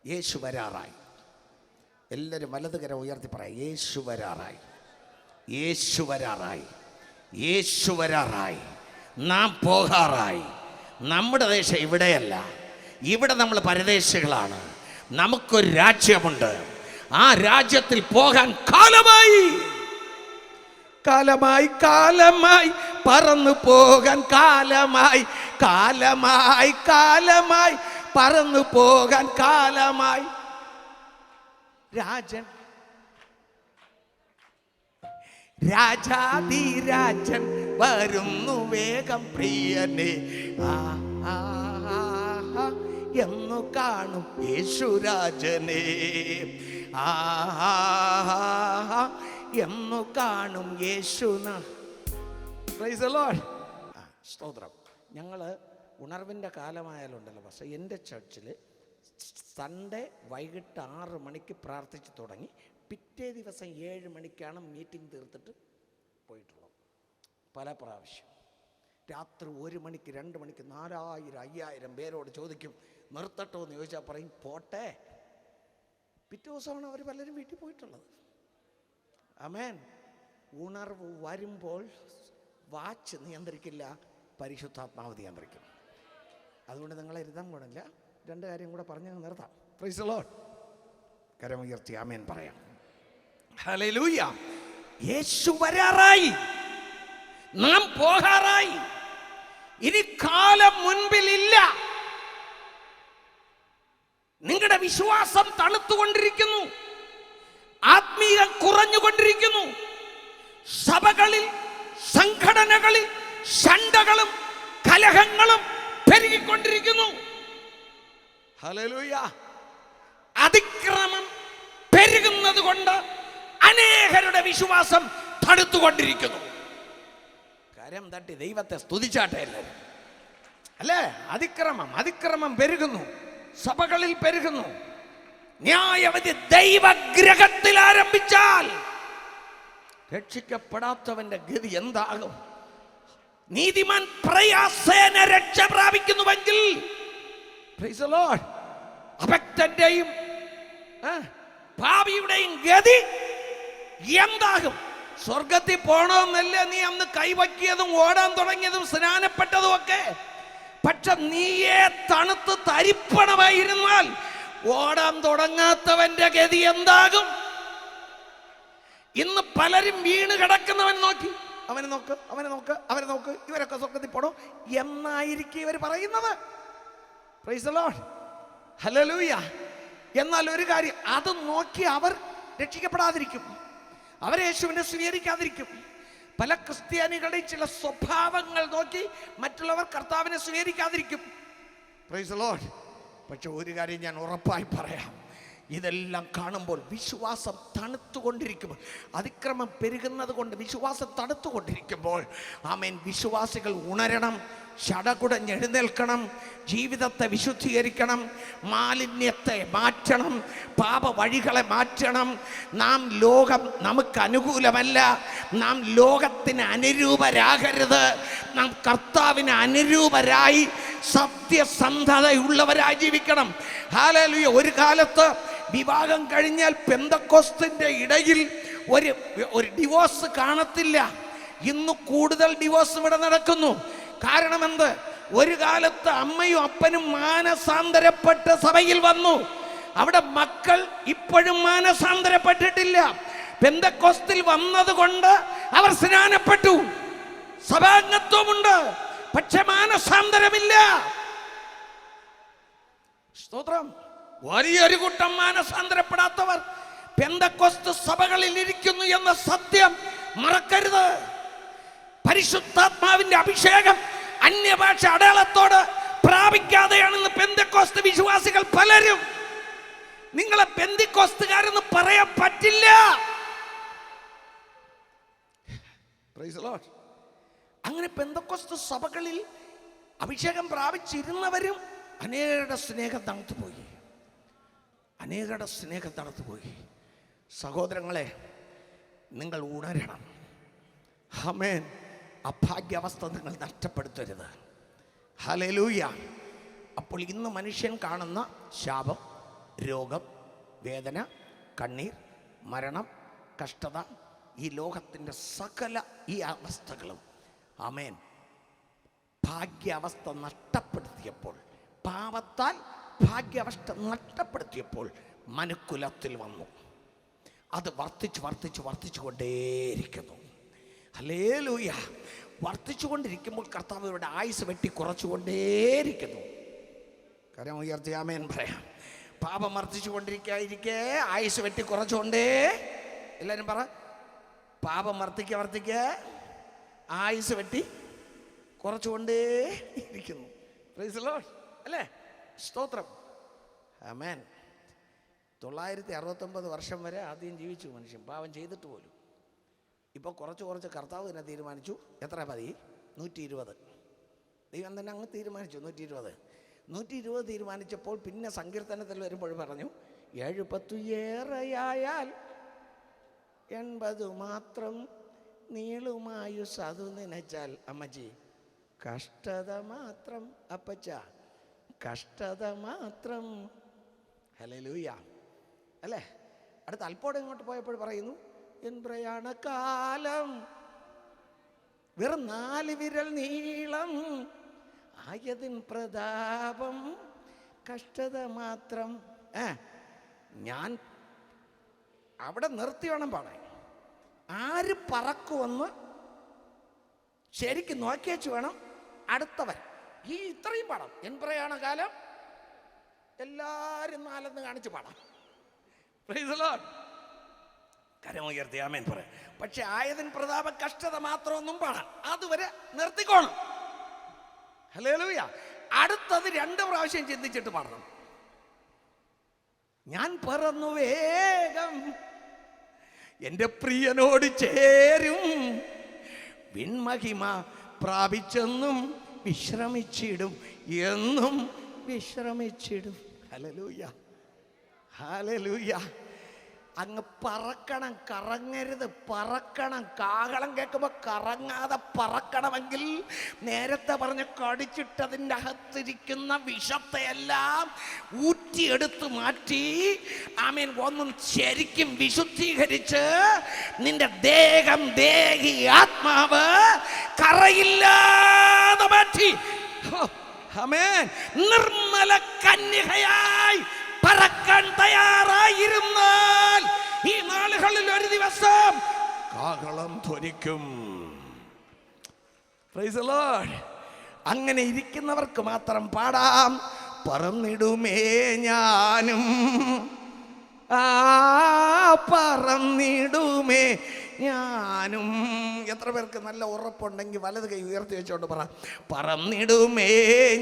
യേശു വരാറായി. എല്ലാവരും വലതുകര ഉയർത്തി പറയാം, യേശു വരാറായി, യേശു വരാറായി, യേശു വരാറായി. നാം പോകാറായി. നമ്മുടെ ദേശം ഇവിടെയല്ല, ഇവിടെ നമ്മൾ പരദേശികളാണ്. നമുക്കൊരു രാജ്യമുണ്ട്. ആ രാജ്യത്തിൽ പോകാൻ കാലമായി, കാലമായി, കാലമായി. പറന്നു പോകാൻ കാലമായി, കാലമായി, കാലമായി. പറന്നു പോകാൻ കാലമായി. രാജൻ, രാജാധിരാജൻ വരുന്നു വേഗം പ്രിയനെ. എന്നു കാണും യേശുരാജനെ. എന്നു കാണും യേശുന. Price the Lord. സ്തോത്രം. ഞങ്ങൾ ഉണർവിൻ്റെ കാലമായാലുണ്ടല്ലോ, പക്ഷേ എൻ്റെ ചർച്ചിൽ സൺഡേ വൈകിട്ട് 6 മണിക്ക് പ്രാർത്ഥിച്ച് തുടങ്ങി, പിറ്റേ ദിവസം 7 മണിക്കാണ് മീറ്റിംഗ് തീർത്തിട്ട് പോയിട്ടുള്ളത്. പല പ്രാവശ്യം രാത്രി 1 മണിക്ക് 2 മണിക്ക് 4000 5000 പേരോട് ചോദിക്കും നിർത്തട്ടോ എന്ന് ചോദിച്ചാൽ പറയും പോട്ടെ. പിറ്റേ ദിവസമാണ് അവർ പലരും വീട്ടിൽ പോയിട്ടുള്ളത്. ആമേൻ. ഉണർവ് വരുമ്പോൾ വാച്ച് നിയന്ത്രിക്കില്ല, പരിശുദ്ധാത്മാവ് നിയന്ത്രിക്കും. അതുകൊണ്ട് നിങ്ങളെ ഇരുത്താൻ പോണില്ല. 2 കാര്യം കൂടെ പറഞ്ഞ് നിർത്താം. Praise the lord. കരമുയർത്തി ആമേൻ പറയാം. ഹല്ലേലൂയ. യേശു വരാറായി, നാം പോകാറായി. ഇനി കാലം മുൻപിലില്ല. നിങ്ങളുടെ വിശ്വാസം തണുത്തുകൊണ്ടിരിക്കുന്നു, ആത്മീയം കുറഞ്ഞുകൊണ്ടിരിക്കുന്നു. സഭകളിൽ, സംഘടനകളിൽ ശണ്ഠകളും കലഹങ്ങളും പെരുകിക്കൊണ്ടിരിക്കുന്നു. ഹല്ലേലൂയ. അതിക്രമം പെരുകുന്നത് കൊണ്ട് അനേകരുടെ വിശ്വാസം തടുത്തുകൊണ്ടിരിക്കുന്നു. കരം തട്ടി ദൈവത്തെ സ്തുതിച്ചാട്ടെ എല്ലാവരും. അല്ലേ? അതിക്രമം പെരുകുന്നു, സഭകളിൽ പെരുകുന്നു. ന്യായവിധി ദൈവഗ്രഹത്തിൽ ആരംഭിച്ചാൽ രക്ഷിക്കപ്പെടാത്തവന്റെ ഗതി എന്താകും? നീതിമാൻ പ്രയാസേന രക്ഷ പ്രാപിക്കുന്നുവെങ്കിൽ പ്രൈസ് ദി ലോർഡ്, അഭക്തന്റെയും പാപിയുടെയും ഗതി എന്താകും? സ്വർഗത്തിൽ പോണമെന്നല്ലേ നീ അന്ന് കൈവക്കിയതും ഓടാൻ തുടങ്ങിയതും സ്നാനപ്പെട്ടതും ഒക്കെ. പക്ഷെ നീയെ തണുത്ത് തരിപ്പണമായിരുന്നാൽ ഓടാൻ തുടങ്ങാത്തവന്റെ ഗതി എന്താകും? ഇന്ന് പലരും വീണ് കിടക്കുന്നവൻ നോക്കി, അവനെ നോക്ക്, ഇവരൊക്കെ സ്വർഗത്തിൽ പോണോ എന്നായിരിക്കും ഇവർ പറയുന്നത്. Price the lord. ഹല്ലേലൂയ. എന്നാൽ ഒരു കാര്യം, അത് നോക്കി അവർ രക്ഷിക്കപ്പെടാതിരിക്കും, അവർ യേശുവിനെ സ്വീകരിക്കാതിരിക്കും. പല ക്രിസ്ത്യാനികളുടെയും ചില സ്വഭാവങ്ങൾ നോക്കി മറ്റുള്ളവർ കർത്താവിനെ സ്വീകരിക്കാതിരിക്കും. Price the Lord. പക്ഷെ ഒരു കാര്യം ഞാൻ ഉറപ്പായി പറയാം, ഇതെല്ലാം കാണുമ്പോൾ വിശ്വാസം തണുത്തുകൊണ്ടിരിക്കുമ്പോൾ, അതിക്രമം പെരുകുന്നത് കൊണ്ട് വിശ്വാസം തണുത്തുകൊണ്ടിരിക്കുമ്പോൾ, ആമേൻ, വിശ്വാസികൾ ഉണരണം, ശടകുടഞ്ഞെഴുന്നേൽക്കണം, ജീവിതത്തെ വിശുദ്ധീകരിക്കണം, മാലിന്യത്തെ മാറ്റണം, പാപ വഴികളെ മാറ്റണം. ലോകം നമുക്ക് അനുകൂലമല്ല, നാം ലോകത്തിന് അനുരൂപരാകരുത്. നാം കർത്താവിന് അനുരൂപരായി സത്യസന്ധതയുള്ളവരായി ജീവിക്കണം. ഹല്ലേലൂയ. ഒരു കാലത്ത് വിവാഹം കഴിഞ്ഞാൽ പെന്തക്കോസ്തിന്റെ ഇടയിൽ ഒരു ഡിവോഴ്സ് കാണത്തില്ല. ഇന്ന് കൂടുതൽ ഡിവോഴ്സ് ഇവിടെ നടക്കുന്നു. കാരണം എന്ത്? ഒരു കാലത്ത് അമ്മയും അപ്പനും മാനസാന്തരപ്പെട്ട് സഭയിൽ വന്നു. അവിടെ മക്കൾ ഇപ്പോഴും മാനസാന്തരപ്പെട്ടിട്ടില്ല. പെന്തക്കോസ്തിൽ വന്നതുകൊണ്ട് അവർ സ്നാനപ്പെട്ടു, സഭാംഗത്വമുണ്ട്, പക്ഷെ മാനസാന്തരമില്ല. സ്തോത്രം. വലിയൊരു കൂട്ടം മാനസാന്തരപ്പെടാത്തവർ പെന്തക്കോസ്ത് സഭകളിൽ ഇരിക്കുന്നു എന്ന സത്യം മറക്കരുത്. പരിശുദ്ധാത്മാവിന്റെ അഭിഷേകം അന്യഭാഷ അടയാളത്തോട് പ്രാപിക്കാതെയാണെന്ന് പെന്തക്കോസ്ത് വിശ്വാസികൾ പലരും. നിങ്ങളെ പെന്തക്കോസ്തുകാരെന്ന് പറയാൻ പറ്റില്ല. അങ്ങനെ പെന്തക്കോസ്ത് സഭകളിൽ അഭിഷേകം പ്രാപിച്ചിരുന്നവരും അനേകരുടെ സ്നേഹം തണുത്തുപോയി, അനേകരുടെ സ്നേഹം തണുത്തുപോയി. സഹോദരങ്ങളെ, നിങ്ങൾ ഉണരണം. ആമേൻ. അഭാഗ്യാവസ്ഥ നിങ്ങൾ നഷ്ടപ്പെടുത്തരുത്. ഹല്ലേലൂയ. അപ്പോൾ ഇന്ന് മനുഷ്യൻ കാണുന്ന ശാപം, രോഗം, വേദന, കണ്ണീർ, മരണം, കഷ്ടത, ഈ ലോകത്തിൻ്റെ സകല ഈ അവസ്ഥകളും, ആമേൻ, ഭാഗ്യാവസ്ഥ നഷ്ടപ്പെടുത്തിയപ്പോൾ, പാപത്താൽ ഭാഗ്യാവസ്ഥ നഷ്ടപ്പെടുത്തിയപ്പോൾ മനുക്കുലത്തിൽ വന്നു. അത് വർദ്ധിച്ചു കൊണ്ടേയിരിക്കുന്നു. ഹല്ലേലൂയ. വർദ്ധിച്ചുകൊണ്ടിരിക്കുമ്പോൾ കർത്താവ് ഇവരുടെ ആയുസ് വെട്ടി കുറച്ചുകൊണ്ടേയിരിക്കുന്നു. കാര്യം ഉയർത്തി ആമേൻ പറയാം. പാപം വർദ്ധിച്ചു കൊണ്ടിരിക്കാതിരിക്കെ ആയുസ് വെട്ടി കുറച്ചുകൊണ്ടേ, എല്ലാവരും പറ, പാപം വർദ്ധിക്ക ആയുസ് വെട്ടി കുറച്ചുകൊണ്ടേ ഇരിക്കുന്നു. Price the Lord. അല്ലേ? സ്തോത്രം. ആമേൻ. 969 വർഷം വരെ ആദ്യം ജീവിച്ചു മനുഷ്യൻ, പാപം ചെയ്തിട്ട് പോലും. ഇപ്പോൾ കുറച്ച് കർത്താവ് തന്നെ തീരുമാനിച്ചു. എത്ര മതി? 120. ദൈവം തന്നെ അങ്ങ് തീരുമാനിച്ചു 120 തീരുമാനിച്ചപ്പോൾ പിന്നെ സങ്കീർത്തനത്തിൽ വരുമ്പോൾ പറഞ്ഞു 70 ഏറെയായാൽ 80 മാത്രം നീളുമായുസ് അതു നനച്ചാൽ. അമ്മച്ചി, കഷ്ടത മാത്രം. അപ്പച്ച, കഷ്ടത മാത്രം. ഹല്ലേലൂയ. അല്ലേ? അടുത്ത അല്പോടെ ഇങ്ങോട്ട് പോയപ്പോൾ പറയുന്നു, എൻ പ്രയാണകാലം വെറും 4 വിരൽ നീളം, ആയതിൻ പ്രതാപം കഷ്ടത മാത്രം. ഞാൻ അവിടെ നിർത്തി വേണം പാടാൻ. ആര് പറക്കുമെന്ന് ശരിക്കും നോക്കിയേച്ച് വേണം അടുത്തവൻ ഈ ഇത്രയും പാടാം. എൻ പ്രയാണകാലം എല്ലാവരും 4 കാണിച്ച് പാടാം. Praise the lord. കരമുയർത്തി ആമേൻ പറയാം. പക്ഷെ ആയതിൻ പ്രതാപ കഷ്ടത മാത്രമൊന്നും പാടാം. അതുവരെ നിർത്തിക്കോണം. ഹല്ലേലൂയ. അടുത്തത് 2 പ്രാവശ്യം ചിന്തിച്ചിട്ട് പാടണം. ഞാൻ പറന്നു വേഗം എൻ്റെ പ്രിയനോട് ചേരും, വിൺമഹിമ പ്രാപിച്ചെന്നും വിശ്രമിച്ചിടും, എന്നും വിശ്രമിച്ചിടും. ഹല്ലേലൂയ. ഹല്ലേലൂയ. അങ്ങ് പറക്കണം, കറങ്ങരുത്, പറക്കണം. കാഹളം കേൾക്കുമ്പോൾ കറങ്ങാതെ പറക്കണമെങ്കിൽ നേരത്തെ പറഞ്ഞ് കടിച്ചിട്ടതിൻ്റെ അകത്തിരിക്കുന്ന വിഷത്തെയെല്ലാം ഊറ്റിയെടുത്ത് മാറ്റി, ആമേൻ, ഒന്നും ശരിക്കും വിശുദ്ധീകരിച്ച് നിന്റെ ദേഹം, ദേഹി, ആത്മാവ് കറയില്ലാതെ മാറ്റി, ആമേൻ, നിർമ്മല കന്യകയായി പറക്കാൻ തയ്യാറായിരുന്നാൽ ഈ നാളുകളിൽ ഒരു ദിവസം കാഹളം ധ്വനിക്കും. Price the Lord. അങ്ങനെ ഇരിക്കുന്നവർക്ക് മാത്രം പാടാം. പറന്നിടുമേ ഞാനും, പറന്നിടുമേ ഞാനും. എത്ര പേർക്ക് നല്ല ഉറപ്പുണ്ടെങ്കിൽ വലത് കൈ ഉയർത്തി വെച്ചോണ്ട് പറ, പറന്നിടുമേ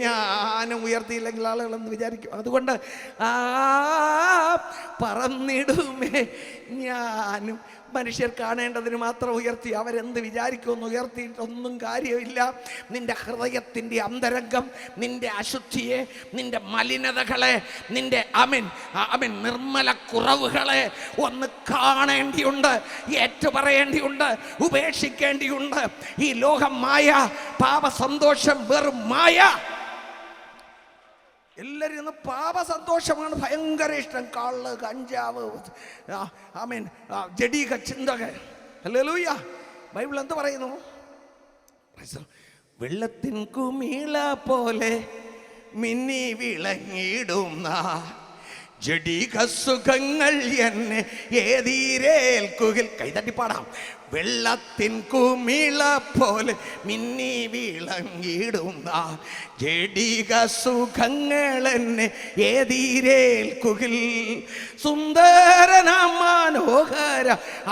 ഞാനും. ഉയർത്തിയില്ലെങ്കിൽ ആളുകളെന്ന് വിചാരിക്കും. അതുകൊണ്ട് പറന്നിടുമേ ഞാനും. മനുഷ്യർ കാണേണ്ടതിന് മാത്രം ഉയർത്തി, അവരെന്ത് വിചാരിക്കുമെന്ന് ഉയർത്തിയിട്ടൊന്നും കാര്യമില്ല. നിന്റെ ഹൃദയത്തിൻ്റെ അന്തരംഗം, നിന്റെ അശുദ്ധിയെ, നിന്റെ മലിനതകളെ, നിന്റെ നിർമ്മല കുറവുകളെ ഒന്ന് കാണേണ്ടിയുണ്ട്, ഏറ്റുപറയേണ്ടിയുണ്ട്, ഉപേക്ഷിക്കേണ്ടിയുണ്ട്. ഈ ലോകം മായ, പാപ സന്തോഷം വെറും മായ. എല്ലാവരും ഇന്ന് പാപ സന്തോഷമാണ് ഭയങ്കര ഇഷ്ടം. കള്ള്, കഞ്ചാവ്, ജഡീക ചിന്തകൾ. ഹല്ലേലൂയ. ബൈബിൾ എന്ത് പറയുന്നു? വെള്ളത്തിൻ കുമിള പോലെ മിന്നി വിളങ്ങിടുന്ന ജഡീക സുഖങ്ങൾ എന്നെ ഏതീരേൽക്കുകിൽ. കൈതട്ടിപ്പാടാം. വെള്ളത്തിൻ കുമിള പോലെ മിന്നി വിളങ്ങിടുന്ന ജഡീക സുഖങ്ങൾ എന്നെ ഏതീരേൽക്കുകിൽ. സുന്ദരനാം മനോഹര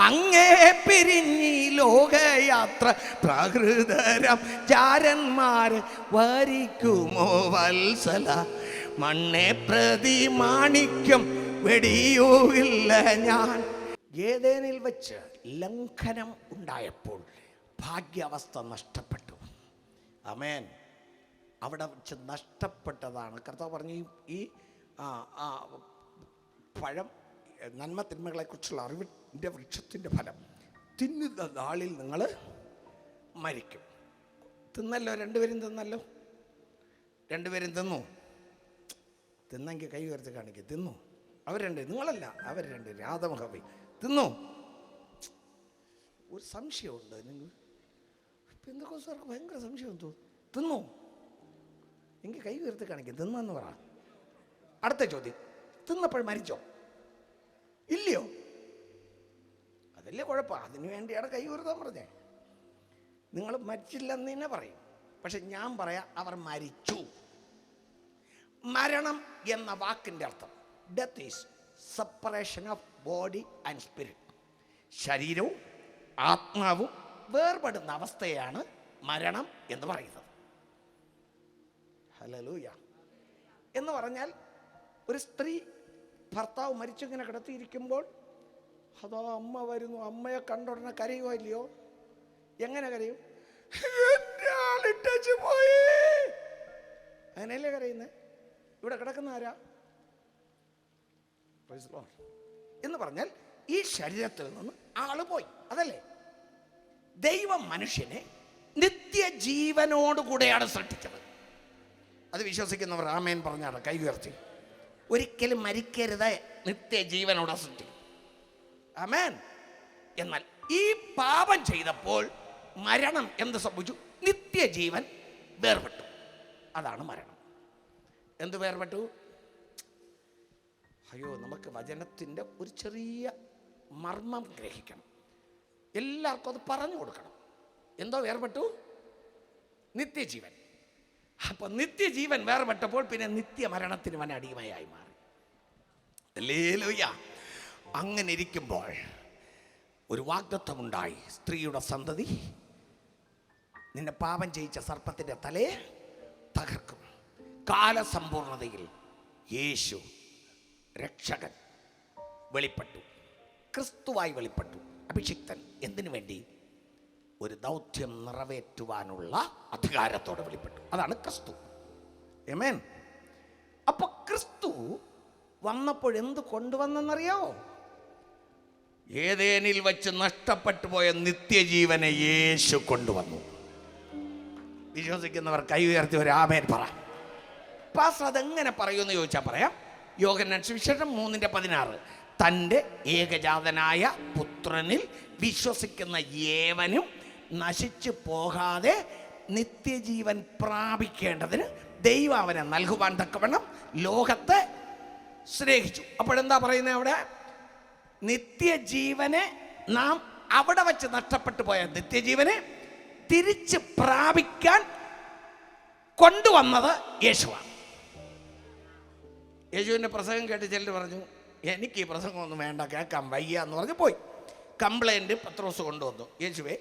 അങ്ങേ പിരിഞ്ഞി ലോകയാത്ര പ്രാകൃതരം ചാരന്മാരെ വരിക്കുമോ വത്സല. മണ്ണെ പ്രതി മാണിക്യം വെടിയൂല്ല ഞാൻ. ഏദേനിൽ വെച്ച് ലംഘനം ഉണ്ടായപ്പോൾ ഭാഗ്യാവസ്ഥ നഷ്ടപ്പെട്ടു. ആമേൻ. അവിടെ വെച്ച് നഷ്ടപ്പെട്ടതാണ്. കർത്താവ് പറഞ്ഞു, ഈ പഴം, നന്മ തിന്മകളെക്കുറിച്ചുള്ള അറിവിൻ്റെ വൃക്ഷത്തിൻ്റെ ഫലം തിന്നുന്ന നാളിൽ നിങ്ങൾ മരിക്കും. തിന്നല്ലോ, രണ്ടുപേരും തിന്നല്ലോ. രണ്ടുപേരും തിന്നു. തിന്നെങ്കിൽ കൈ ഉയർത്തി കാണിക്കും. തിന്നു. അവർ രണ്ട്, നിങ്ങളല്ല, അവർ രണ്ട്, ആദമഹവ്വ തിന്നു. ഒരു സംശയമുണ്ട് നിങ്ങൾ പെന്തക്കോസ്തുകാർക്ക്, ഭയങ്കര സംശയം തോന്നുന്നു. തിന്നു എങ്കിൽ കൈ ഉയർത്തി കാണിക്കും. തിന്നെന്ന് പറ. അടുത്ത ചോദ്യം, തിന്നപ്പോൾ മരിച്ചോ? ഇല്ലയോ? അതല്ലേ കുഴപ്പം. അതിനു വേണ്ടിയാണ് കൈ ഉയർത്താൻ പറഞ്ഞേ. നിങ്ങൾ മരിച്ചില്ലെന്ന് തന്നെ പറയും. പക്ഷെ ഞാൻ പറയാം, അവർ മരിച്ചു. മരണം എന്ന വാക്കിൻ്റെ അർത്ഥം death is separation of body and spirit. ശരീരവും ആത്മാവും വേർപെടുന്ന അവസ്ഥയാണ് മരണം എന്ന് പറയുന്നത്. ഹല്ലേലൂയ. എന്ന് പറഞ്ഞാൽ ഒരു സ്ത്രീ ഭർത്താവ് മരിച്ചിങ്ങനെ കിടത്തിയിരിക്കുമ്പോൾ അതോ അമ്മ വരുന്നു, അമ്മയെ കണ്ടുടനെ കരയുമോ ഇല്ലയോ? എങ്ങനെ കരയും? അങ്ങനെയല്ലേ കരയുന്നത്? ഇവിടെ കിടക്കുന്ന ആരാ? എന്ന് പറഞ്ഞാൽ ഈ ശരീരത്തിൽ നിന്ന് ആള് പോയി, അതല്ലേ? ദൈവം മനുഷ്യനെ നിത്യജീവനോടുകൂടെയാണ് സൃഷ്ടിച്ചത്. അത് വിശ്വസിക്കുന്നവർ ആമേൻ പറഞ്ഞാണ് കൈ ഉയർത്തി. ഒരിക്കലും മരിക്കരുത്, നിത്യജീവനോടെ സൃഷ്ടിക്കും. ആമേൻ. എന്നാൽ ഈ പാപം ചെയ്തപ്പോൾ മരണം എന്ത് സംഭവിച്ചു? നിത്യജീവൻ വേർപെട്ടു. അതാണ് മരണം. എന്ത് വേർപെട്ടു? അയ്യോ, നമുക്ക് വചനത്തിൻ്റെ ഒരു ചെറിയ മർമ്മം ഗ്രഹിക്കണം. എല്ലാവർക്കും അത് പറഞ്ഞു കൊടുക്കണം. എന്തോ വേർപെട്ടു? നിത്യജീവൻ. അപ്പൊ നിത്യജീവൻ വേർപെട്ടപ്പോൾ പിന്നെ നിത്യമരണത്തിന് അവൻ അടിമയായി മാറി. ഹല്ലേലൂയ. അങ്ങനെ ഇരിക്കുമ്പോൾ ഒരു വാഗ്ദത്തമുണ്ടായി, സ്ത്രീയുടെ സന്തതി നിന്നെ പാപം ചെയ്യിച്ച സർപ്പത്തിൻ്റെ തലയെ തകർക്കും. കാലസമ്പൂർണതയിൽ യേശു രക്ഷകൻ വെളിപ്പെട്ടു, ക്രിസ്തുവായി വെളിപ്പെട്ടു. അഭിഷിക്തൻ എന്തിനു വേണ്ടി? ഒരു ദൗത്യം നിറവേറ്റുവാനുള്ള അധികാരത്തോടെ വെളിപ്പെട്ടു. അതാണ് ക്രിസ്തു. ആമേൻ. അപ്പൊ ക്രിസ്തു വന്നപ്പോൾ എന്ത് കൊണ്ടുവന്നെന്നറിയാവോ? ഏദേനിൽ വെച്ച് നഷ്ടപ്പെട്ടു പോയ നിത്യജീവനെ യേശു കൊണ്ടുവന്നു. വിശ്വസിക്കുന്നവർ കൈ ഉയർത്തി ഒരു ആമേൻ പറ. പാസ്റ്റർ അതെങ്ങനെ പറയുമെന്ന് ചോദിച്ചാൽ പറയാം. യോഹന്നാൻ സുവിശേഷം 3:16, തൻ്റെ ഏകജാതനായ പുത്രനിൽ വിശ്വസിക്കുന്ന ഏവനും നശിച്ചു പോകാതെ നിത്യജീവൻ പ്രാപിക്കേണ്ടതിന് ദൈവം അവനെ നൽകുവാൻ തക്കവണ്ണം ലോകത്തെ സ്നേഹിച്ചു. അപ്പോഴെന്താ പറയുന്നത് അവിടെ? നിത്യജീവനെ നാം അവിടെ വെച്ച് നഷ്ടപ്പെട്ടു പോയ നിത്യജീവനെ തിരിച്ച് പ്രാപിക്കാൻ കൊണ്ടുവന്നത് യേശുവാണ്. യേശുവിൻ്റെ പ്രസംഗം കേട്ട് ചിലർ പറഞ്ഞു, എനിക്ക് ഈ പ്രസംഗമൊന്നും വേണ്ട, കേൾക്കാൻ വയ്യ എന്ന് പറഞ്ഞ് പോയി. കംപ്ലൈൻറ്റ് പത്രോസ് കൊണ്ടുവന്നു. യേശുവേ,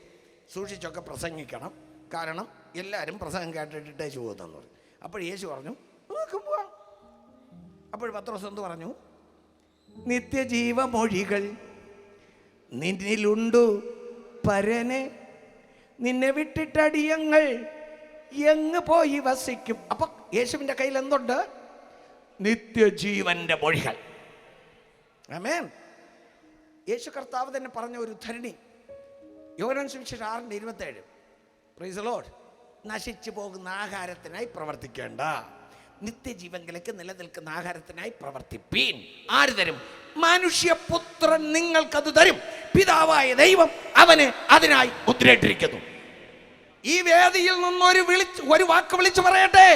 സൂക്ഷിച്ചൊക്കെ പ്രസംഗിക്കണം, കാരണം എല്ലാവരും പ്രസംഗം കേട്ടിട്ടേ പോകുന്നെന്ന് പറഞ്ഞു. അപ്പോൾ യേശു പറഞ്ഞു നമുക്ക് പോവാം. അപ്പോൾ പത്രോസ് എന്ത് പറഞ്ഞു? നിത്യജീവമൊഴികൾ നിന്നിലുണ്ടു പരനെ, നിന്നെ വിട്ടിട്ടടിയങ്ങൾ എങ്ങ് പോയി വസിക്കും. അപ്പൊ യേശുവിൻ്റെ കയ്യിൽ എന്തുണ്ട്? നിത്യജീവന്റെ മൊഴികൾ. ആമേൻ. യേശു കർത്താവ് തന്നെ പറഞ്ഞ ഒരു ധരണി, യോഹന്നാൻ സുവിശേഷം 6:27. Price the Lord. നശിച്ചു പോകുന്ന ആഹാരത്തിനായി പ്രവർത്തിക്കേണ്ട, നിത്യജീവങ്കിലേക്ക് നിലനിൽക്കുന്ന ആഹാരത്തിനായി പ്രവർത്തിപ്പീൻ. ആര് തരും? മനുഷ്യപുത്രൻ നിങ്ങൾക്കത് തരും. പിതാവായ ദൈവം അവനെ അതിനായി മുദ്രയിട്ടിരിക്കുന്നു. ഈ വേദിയിൽ നിന്നൊരു ഒരു വാക്ക് വിളിച്ചു പറയട്ടെ.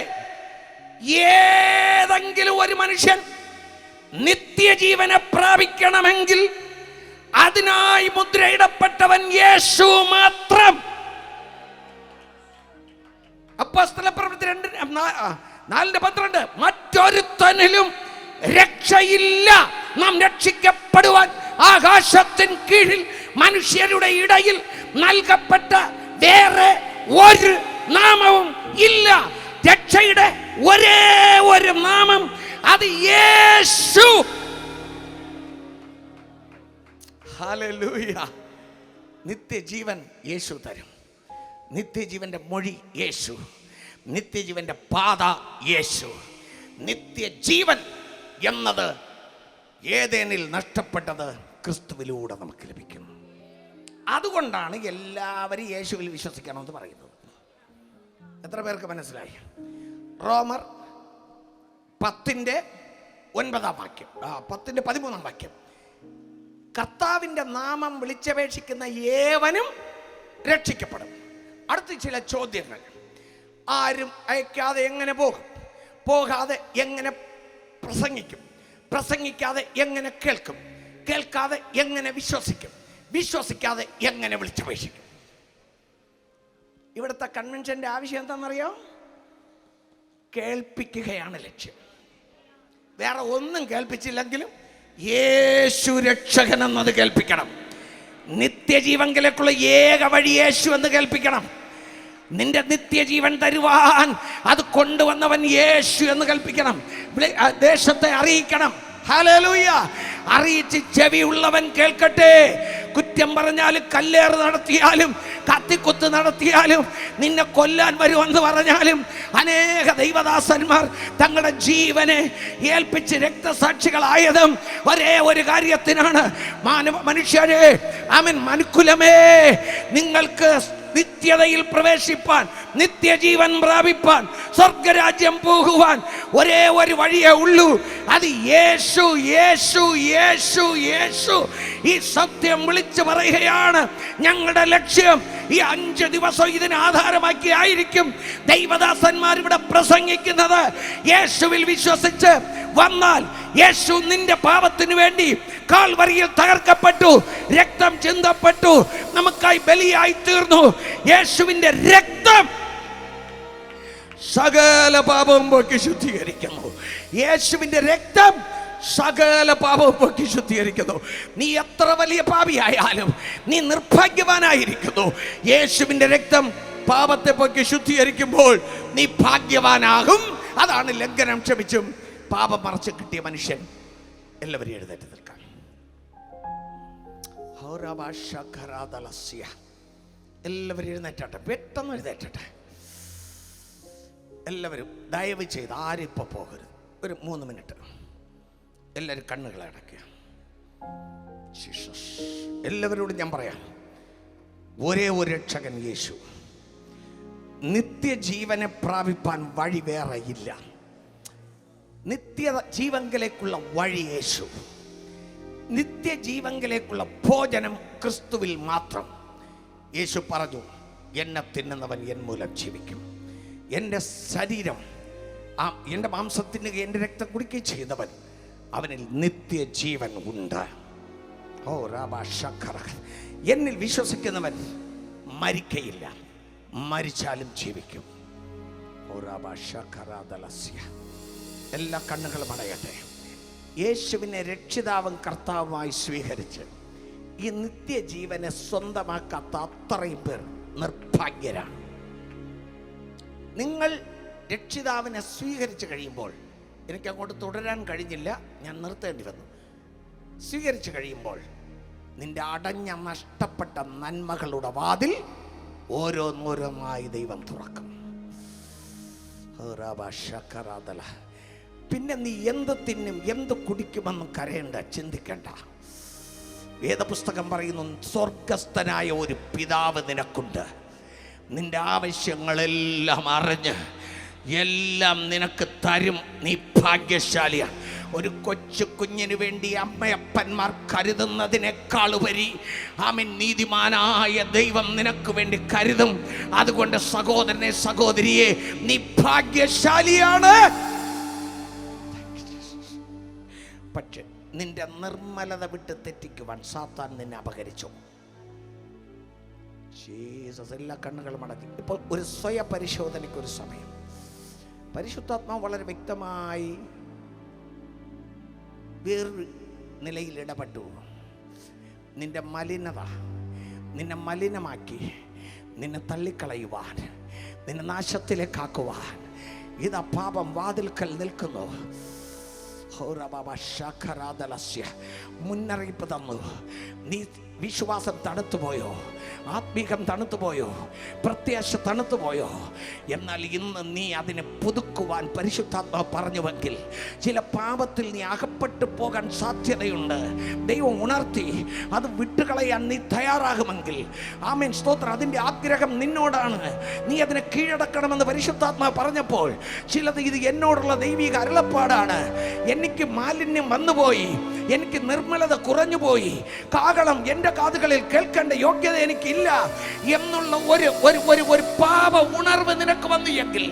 ഏതെങ്കിലും ഒരു മനുഷ്യൻ നിത്യജീവനെ പ്രാപിക്കണമെങ്കിൽ അതിനായി മുദ്രയിടപ്പെട്ടവൻ യേശു മാത്രം. അപ്പോസ്തലപ്രവൃത്തി 4:12 മറ്റൊരുത്തനിലും രക്ഷയില്ല. നാം രക്ഷിക്കപ്പെടുവാൻ ആകാശത്തിൻ കീഴിൽ മനുഷ്യരുടെ ഇടയിൽ നൽകപ്പെട്ട വേറെ ഒരു നാമവും ഇല്ല. രക്ഷയുടെ ഒരേ ഒരു നാമം, അത് യേശു. ഹല്ലേലൂയ. നിത്യജീവൻ യേശു തരും. നിത്യജീവന്റെ മൊഴി യേശു, നിത്യജീവന്റെ പാത യേശു. നിത്യജീവൻ എന്നത് ഏദേനിൽ നഷ്ടപ്പെട്ടത് ക്രിസ്തുവിലൂടെ നമുക്ക് ലഭിക്കുന്നു. അതുകൊണ്ടാണ് എല്ലാവരും യേശുവിൽ വിശ്വസിക്കണമെന്ന് പറയുന്നത്. എത്ര പേർക്ക് മനസ്സിലായി? റോമർ 10:9 വാക്യം, 10:13 വാക്യം. കർത്താവിൻ്റെ നാമം വിളിച്ചപേക്ഷിക്കുന്ന ഏവനും രക്ഷിക്കപ്പെടും. അടുത്ത ചില ചോദ്യങ്ങൾ. ആരും അയക്കാതെ എങ്ങനെ പോകും? പോകാതെ എങ്ങനെ പ്രസംഗിക്കും? പ്രസംഗിക്കാതെ എങ്ങനെ കേൾക്കും? കേൾക്കാതെ എങ്ങനെ വിശ്വസിക്കും? വിശ്വസിക്കാതെ എങ്ങനെ വിളിച്ചപേക്ഷിക്കും? ഇവിടുത്തെ കൺവെൻഷൻ്റെ ആവശ്യം എന്താണെന്നറിയോ? കേൾപ്പിക്കുകയാണ് ലക്ഷ്യം. വേറെ ഒന്നും കേൾപ്പിച്ചില്ലെങ്കിലും യേശു രക്ഷകൻ എന്നത് കേൾപ്പിക്കണം. നിത്യജീവങ്കിലേക്കുള്ള ഏക വഴി യേശു എന്ന് കേൾപ്പിക്കണം. നിന്റെ നിത്യജീവൻ തരുവാൻ അത് കൊണ്ടുവന്നവൻ യേശു എന്ന് കൽപ്പിക്കണം. ദേശത്തെ അറിയിക്കണം. ഹല്ലേലൂയ. അറിയിച്ച് ചെവിയുള്ളവൻ കേൾക്കട്ടെ. കുറ്റം പറഞ്ഞാലും കല്ലേറ് നടത്തിയാലും കത്തിക്കുത്ത് നടത്തിയാലും നിന്നെ കൊല്ലാൻ വരുമെന്ന് പറഞ്ഞാലും അനേക ദൈവദാസന്മാർ തങ്ങളുടെ ജീവനെ ഏൽപ്പിച്ച് രക്തസാക്ഷികളായതും ഒരേ ഒരു കാര്യത്തിനാണ്. മനുഷ്യരെ, ആമേൻ, മനുക്കുലമേ, നിങ്ങൾക്ക് നിത്യതയിൽ പ്രവേശിപ്പാൻ, നിത്യജീവൻ പ്രാപിപ്പാൻ, സ്വർഗരാജ്യം പോകുവാൻ ഒരേ ഒരു വഴിയേ ഉള്ളൂ. അത് യേശു, യേശു, യേശു, യേശു. ഈ സത്യം വിളിച്ചു പറയുകയാണ് ഞങ്ങളുടെ ലക്ഷ്യം. ഈ 5 ദിവസം ഇതിന് ആധാരമാക്കി ആയിരിക്കും ദൈവദാസന്മാർ ഇവിടെ പ്രസംഗിക്കുന്നത്. യേശുവിൽ വിശ്വസിച്ച് വന്നാൽ യേശു നിന്റെ പാപത്തിനു വേണ്ടി കാൽവരിയിൽ തകർക്കപ്പെട്ടു, രക്തം ചിന്തപ്പെട്ടു, നമുക്കായി ബലിയായി തീർന്നു. യേശുവിന്റെ രക്തം സകല പാപവും പോക്കി ശുദ്ധീകരിക്കുന്നു. യേശുവിന്റെ രക്തം സകല പാപവും പോക്കി ശുദ്ധീകരിക്കുന്നു. നീ എത്ര വലിയ പാപിയായാലും നീ നിർഭാഗ്യവാനായിരിക്കുന്നു. യേശുവിന്റെ രക്തം പാപത്തെ പോക്കി ശുദ്ധീകരിക്കുമ്പോൾ നീ ഭാഗ്യവാനാകും. അതാണ് ലംഘനം ക്ഷമിച്ചും പാപം മറച്ചു കിട്ടിയ മനുഷ്യൻ. എല്ലാവരും എഴുന്നേറ്റ് നിൽക്കാം. എല്ലാവരും എഴുന്നേറ്റട്ടെ, പെട്ടെന്ന് എഴുന്നേറ്റട്ടെ. എല്ലാവരും ദയവ് ചെയ്ത് ആരും ഇപ്പോൾ പോകരുത്. ഒരു 3 മിനിറ്റ് എല്ലാവരും കണ്ണുകളെ അടയ്ക്കുക. എല്ലാവരോടും ഞാൻ പറയാം, ഒരേ ഒരു രക്ഷകൻ യേശു. നിത്യജീവനെ പ്രാപിപ്പാൻ വഴി വേറെ ഇല്ല. നിത്യജീവങ്കിലേക്കുള്ള വഴി യേശു. നിത്യജീവങ്കിലേക്കുള്ള ഭോജനം ക്രിസ്തുവിൽ മാത്രം. യേശു പറഞ്ഞു, എന്നെ തിന്നുന്നവൻ എൻ മൂലം ജീവിക്കും. എൻ്റെ ശരീരം, എൻ്റെ മാംസത്തിന് എൻ്റെ രക്തം കുടിക്കുകയും ചെയ്തവൻ, അവനിൽ നിത്യജീവൻ ഉണ്ട്. ഓ രാബാഷഖറ. എന്നിൽ വിശ്വസിക്കുന്നവൻ മരിക്കയില്ല, മരിച്ചാലും ജീവിക്കും. ഓ രാബാഷഖറദലസ്യ. എല്ലാ കണ്ണുകളും അടയട്ടെ. യേശുവിനെ രക്ഷിതാവും കർത്താവുമായി സ്വീകരിച്ച് ഈ നിത്യജീവനെ സ്വന്തമാക്കാത്ത അത്രയും പേർ നിർഭാഗ്യരാണ്. നിങ്ങൾ രക്ഷിതാവിനെ സ്വീകരിച്ചു കഴിയുമ്പോൾ, എനിക്ക് അങ്ങോട്ട് തുടരാൻ കഴിഞ്ഞില്ല, ഞാൻ നിർത്തേണ്ടി വന്നു. സ്വീകരിച്ചു കഴിയുമ്പോൾ നിന്റെ അടഞ്ഞ നഷ്ടപ്പെട്ട നന്മകളുടെ വാതിൽ ഓരോന്നോരോന്നായി ദൈവം തുറക്കും. പിന്നെ നീ എന്ത് തിന്നും എന്ത് കുടിക്കുമെന്നും കരയേണ്ട, ചിന്തിക്കേണ്ട. വേദപുസ്തകം പറയുന്നു, സ്വർഗസ്ഥനായ ഒരു പിതാവ് നിനക്കുണ്ട്. നിന്റെ ആവശ്യങ്ങളെല്ലാം അറിഞ്ഞ് എല്ലാം നിനക്ക് തരും. നീ ഭാഗ്യശാലിയാണ്. ഒരു കൊച്ചു കുഞ്ഞിന് വേണ്ടി അമ്മയപ്പന്മാർ കരുതുന്നതിനേക്കാൾ ഉപരി ആമേൻ നീതിമാനായ ദൈവം നിനക്ക് വേണ്ടി കരുതും. അതുകൊണ്ട് സഹോദരനെ, സഹോദരിയെ, നീ ഭാഗ്യശാലിയാണ്. പക്ഷെ നിന്റെ നിർമ്മലത വിട്ട് തെറ്റിക്കുവാൻ സാത്താൻ നിന്നെ അപഹരിച്ചു. എല്ലാ കണ്ണുകളും അടക്കി. ഇപ്പോൾ ഒരു സ്വയ പരിശോധനയ്ക്കൊരു സമയം. പരിശുദ്ധാത്മാവ് വളരെ വ്യക്തമായി വേറൊരു നിലയിൽ ഇടപെട്ടു. നിന്റെ മലിനത നിന്നെ മലിനമാക്കി, നിന്നെ തള്ളിക്കളയുവാൻ, നിന്നെ നാശത്തിലേക്കാക്കുവാൻ ഇതാ പാപം വാതിൽക്കൽ നിൽക്കുന്നു. മുന്നറിയിപ്പ് തന്നു. നീ വിശ്വാസം തണുത്തുപോയോ? ആത്മീകം തണുത്തുപോയോ? പ്രത്യാശ തണുത്തുപോയോ? എന്നാൽ ഇന്ന് നീ അതിനെ പുതുക്കുവാൻ പരിശുദ്ധാത്മാവ് പറഞ്ഞുവെങ്കിൽ, ചില പാപത്തിൽ നീ അകപ്പെട്ടു പോകാൻ സാധ്യതയുണ്ട്. ദൈവം ഉണർത്തി അത് വിട്ടുകളയാൻ നീ തയ്യാറാകുമെങ്കിൽ, ആമേൻ, സ്തോത്രം, അതിൻ്റെ ആഗ്രഹം നിന്നോടാണ്. നീ അതിനെ കീഴടക്കണമെന്ന് പരിശുദ്ധാത്മാവ് പറഞ്ഞപ്പോൾ, ചിലത് ഇത് എന്നോടുള്ള ദൈവിക അരുളപ്പാടാണ്. എനിക്ക് മാലിന്യം വന്നുപോയി, എനിക്ക് നിർമ്മലത കുറഞ്ഞുപോയി, കാഹളം എൻ്റെ കാതുകളിൽ കേൾക്കേണ്ട യോഗ്യത എനിക്കില്ല എന്നുള്ള ഒരു പാപ ഉണർവ് നിനക്ക് വന്നു എങ്കിൽ,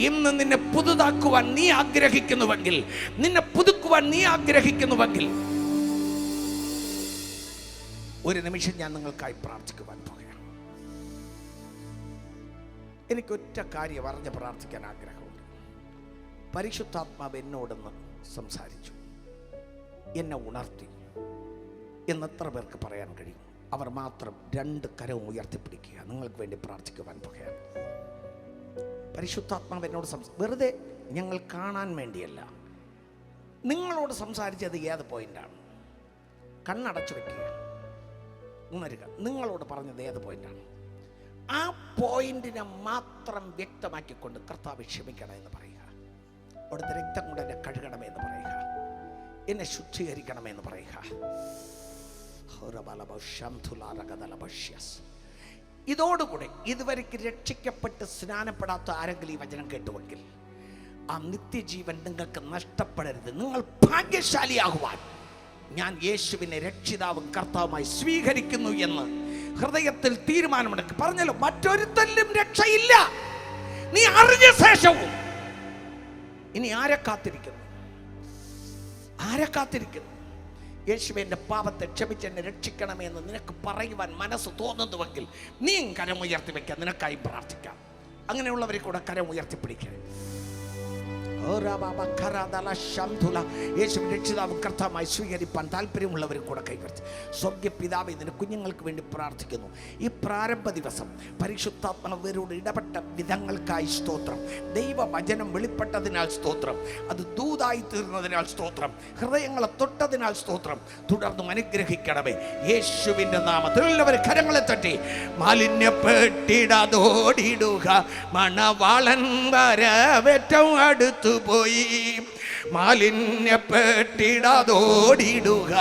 ഇന്ന് നിന്നെ പുതുതാക്കുവാൻ നീ ആഗ്രഹിക്കുന്നുവെങ്കിൽ, നിന്നെ പുതുക്കുവാൻ നീ ആഗ്രഹിക്കുന്നുവെങ്കിൽ, ഒരു നിമിഷം ഞാൻ നിങ്ങൾക്കായി പ്രാർത്ഥിക്കുവാൻ പോകുകയാണ്. എനിക്കൊറ്റ കാര്യം അറിഞ്ഞ് പ്രാർത്ഥിക്കാൻ ആഗ്രഹമുണ്ട്. പരിശുദ്ധാത്മാവ് എന്നോടൊന്ന് സംസാരിച്ചു, എന്നെ ഉണർത്തി എന്നെത്ര പേർക്ക് പറയാൻ കഴിയും? അവർ മാത്രം രണ്ട് കരവും ഉയർത്തിപ്പിടിക്കുക. നിങ്ങൾക്ക് വേണ്ടി പ്രാർത്ഥിക്കുവാൻ പോകുകയാണ്. പരിശുദ്ധാത്മാവ് എന്നോട് വെറുതെ ഞങ്ങൾ കാണാൻ വേണ്ടിയല്ല, നിങ്ങളോട് സംസാരിച്ചത് ഏത് പോയിന്റാണ്? കണ്ണടച്ചു വെക്കുക, ഉണരുക. നിങ്ങളോട് പറഞ്ഞത് ഏത് പോയിന്റാണ്? ആ പോയിന്റിനെ മാത്രം വ്യക്തമാക്കിക്കൊണ്ട് കർത്താവ് ക്ഷമിക്കണം എന്ന് പറയുക. അവിടുത്തെ രക്തം കൊണ്ട് എന്നെ കഴുകണമെന്ന് പറയുക, എന്നെ ശുദ്ധീകരിക്കണമെന്ന് പറയുക. ഇതോടുകൂടെ ഇതുവരെയ്ക്ക് രക്ഷിക്കപ്പെട്ട് സ്നാനപ്പെടാത്ത ആരെങ്കിലും ഈ വചനം കേട്ടുവെങ്കിൽ, ആ നിത്യജീവൻ നിങ്ങൾക്ക് നഷ്ടപ്പെടരുത്. നിങ്ങൾ ഭാഗ്യശാലിയാകുവാൻ ഞാൻ യേശുവിനെ രക്ഷിതാവും കർത്താവുമായി സ്വീകരിക്കുന്നു എന്ന് ഹൃദയത്തിൽ തീരുമാനമെടുക്കുക. പറഞ്ഞല്ലോ, മറ്റൊരുത്തരിലും രക്ഷയില്ല. നീ അറിഞ്ഞ ശേഷവും ഇനി ആരെ കാത്തിരിക്കുന്നു? ആരെ കാത്തിരിക്കുന്നു? യേശുവേ, എൻ്റെ പാപത്തെ ക്ഷമിച്ച് എന്നെ രക്ഷിക്കണമെന്ന് നിനക്ക് പറയുവാൻ മനസ്സ് തോന്നുന്നുവെങ്കിൽ നീ കരമുയർത്തി വെക്കുക. നിനക്കായി പ്രാർത്ഥിക്കാം. അങ്ങനെയുള്ളവരെ കൂടെ കരം ഉയർത്തിപ്പിടിക്കുക. യേശു രക്ഷിതാവ് കർത്താവുമായി സ്വീകരിപ്പാൻ താല്പര്യമുള്ളവരും കൂടെ കൈവരിച്ച് സ്വർഗ്ഗ പിതാവേ, ഇതിന് കുഞ്ഞുങ്ങൾക്ക് വേണ്ടി പ്രാർത്ഥിക്കുന്നു. ഈ പ്രാരംഭ ദിവസം പരിശുദ്ധാത്മാവരോട് ഇടപെട്ട വിധങ്ങൾക്കായി സ്തോത്രം. ദൈവവചനം വെളിപ്പെട്ടതിനാൽ സ്തോത്രം. അത് ദൂതായി തീർന്നതിനാൽ സ്തോത്രം. ഹൃദയങ്ങളെ തൊട്ടതിനാൽ സ്തോത്രം. തുടർന്നും അനുഗ്രഹിക്കണമേ യേശുവിൻ്റെ നാമത്തിൽ. എല്ലാവരും കരങ്ങളെ തട്ടി മാലിന്യപ്പെട്ടിടാതോടിടുക, മണവാളൻ വരവേറ്റം അടുത്തു പോയി. മാലിന്യപ്പെട്ടിടാതോടിടുക,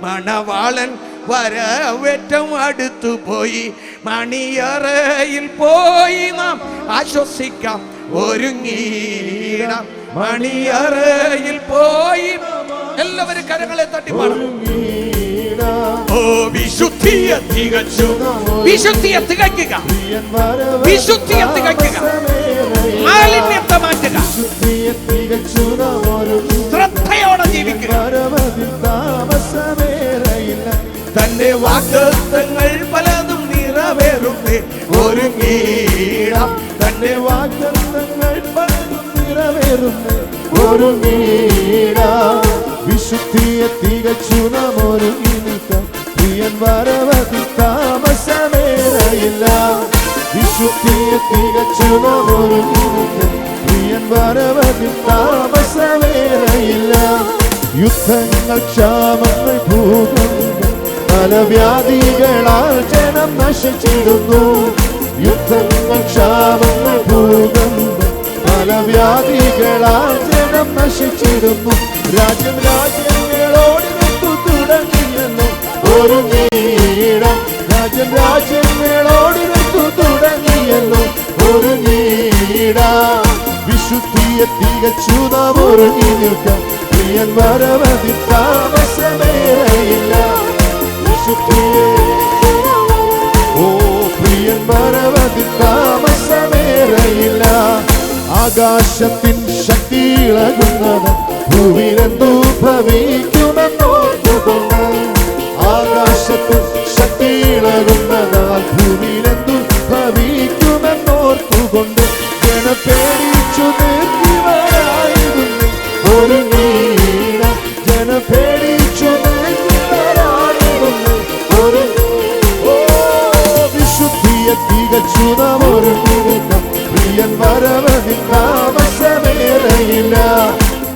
മണവാളൻ വരവേറ്റം അടുത്തു പോയി. മണിയറയിൽ പോയി നാം ആശ്വസിക്കാം, ഒരുങ്ങിയിടാം. മണിയറയിൽ പോയി എല്ലാവരും കരങ്ങളെ തട്ടി പാടും. ഓ വിശുദ്ധിയെ തികച്ചു, വിശുദ്ധിയെ തികയ്ക്കുക, വിശുദ്ധിയെ തികയ്ക്കുക, മാലിന്യത്തെ മാറ്റുക, ശ്രദ്ധയോടെ ജീവിക്കുക. തന്റെ വാഗ്ദത്തങ്ങൾ പലതും നിറവേറുന്നേ, ഒരുങ്ങിയിടാം. തന്റെ വാഗ്ദത്തങ്ങൾ പലതും നിറവേറുന്നേ, ഒരുങ്ങിയിടാം. വിശുദ്ധിയെ തികച്ചു നാം ഒരുങ്ങി നിൽക്കാം. പ്രിയൻ വരവതിൽ താമസമേറയില്ല. വിശുദ്ധിയെ തികച്ചു നാം ഒരുങ്ങിയിരിക്കാം. പ്രിയൻ വരവതിൽ താമസമേറയില്ല. യുദ്ധങ്ങൾ, ക്ഷാമങ്ങൾ, ഭൂകമ്പം, പല വ്യാധികളാൽ ജനം നശിച്ചിടുന്നു. യുദ്ധങ്ങൾ, ക്ഷാമങ്ങൾ, ഭൂകമ്പം, പല വ്യാധികളാൽ ജനം നശിച്ചിടുന്നു. രാജ്യം രാജ്യങ്ങളോടിനു തുടങ്ങിയല്ലോ ഒരുങ്ങിയിടാം. രാജ്യം രാജ്യങ്ങളോടിനു തുടങ്ങിയല്ലോ ഒരുങ്ങിയിടാം. വിശുദ്ധിയെ തികച്ചു നാം ഒരുങ്ങി നിൽക്കാം. പ്രിയൻ വരവതിൽ താമസമേറയില്ല. വിശുദ്ധിയെ പ്രിയൻ വരവതിൽ താമസമേറയില്ല. ആകാശത്തിൻ ശക്തി ഇളകുന്നത് ഭൂവിലെന്തു ഭവിക്കുമെന്നോർത്തുകൊണ്ട്. ആകാശത്തിൻ ശക്തി ഇളകുന്നതാൽ ഭൂവിലെന്തു ഭവിക്കുമെന്നോർത്തുകൊണ്ട്. ജനപേടിച്ചു നിർത്തിവരായിരുന്നു ഒരുങ്ങിയിടാം. ജനപേടിച്ചു നിർത്തിവരായിരുന്നു വിശുദ്ധിയെ തികച്ചു നാം ഒരുങ്ങിയിരിക്കാം. പ്രിയൻ വരവതിൽ താമസമേറയില്ല.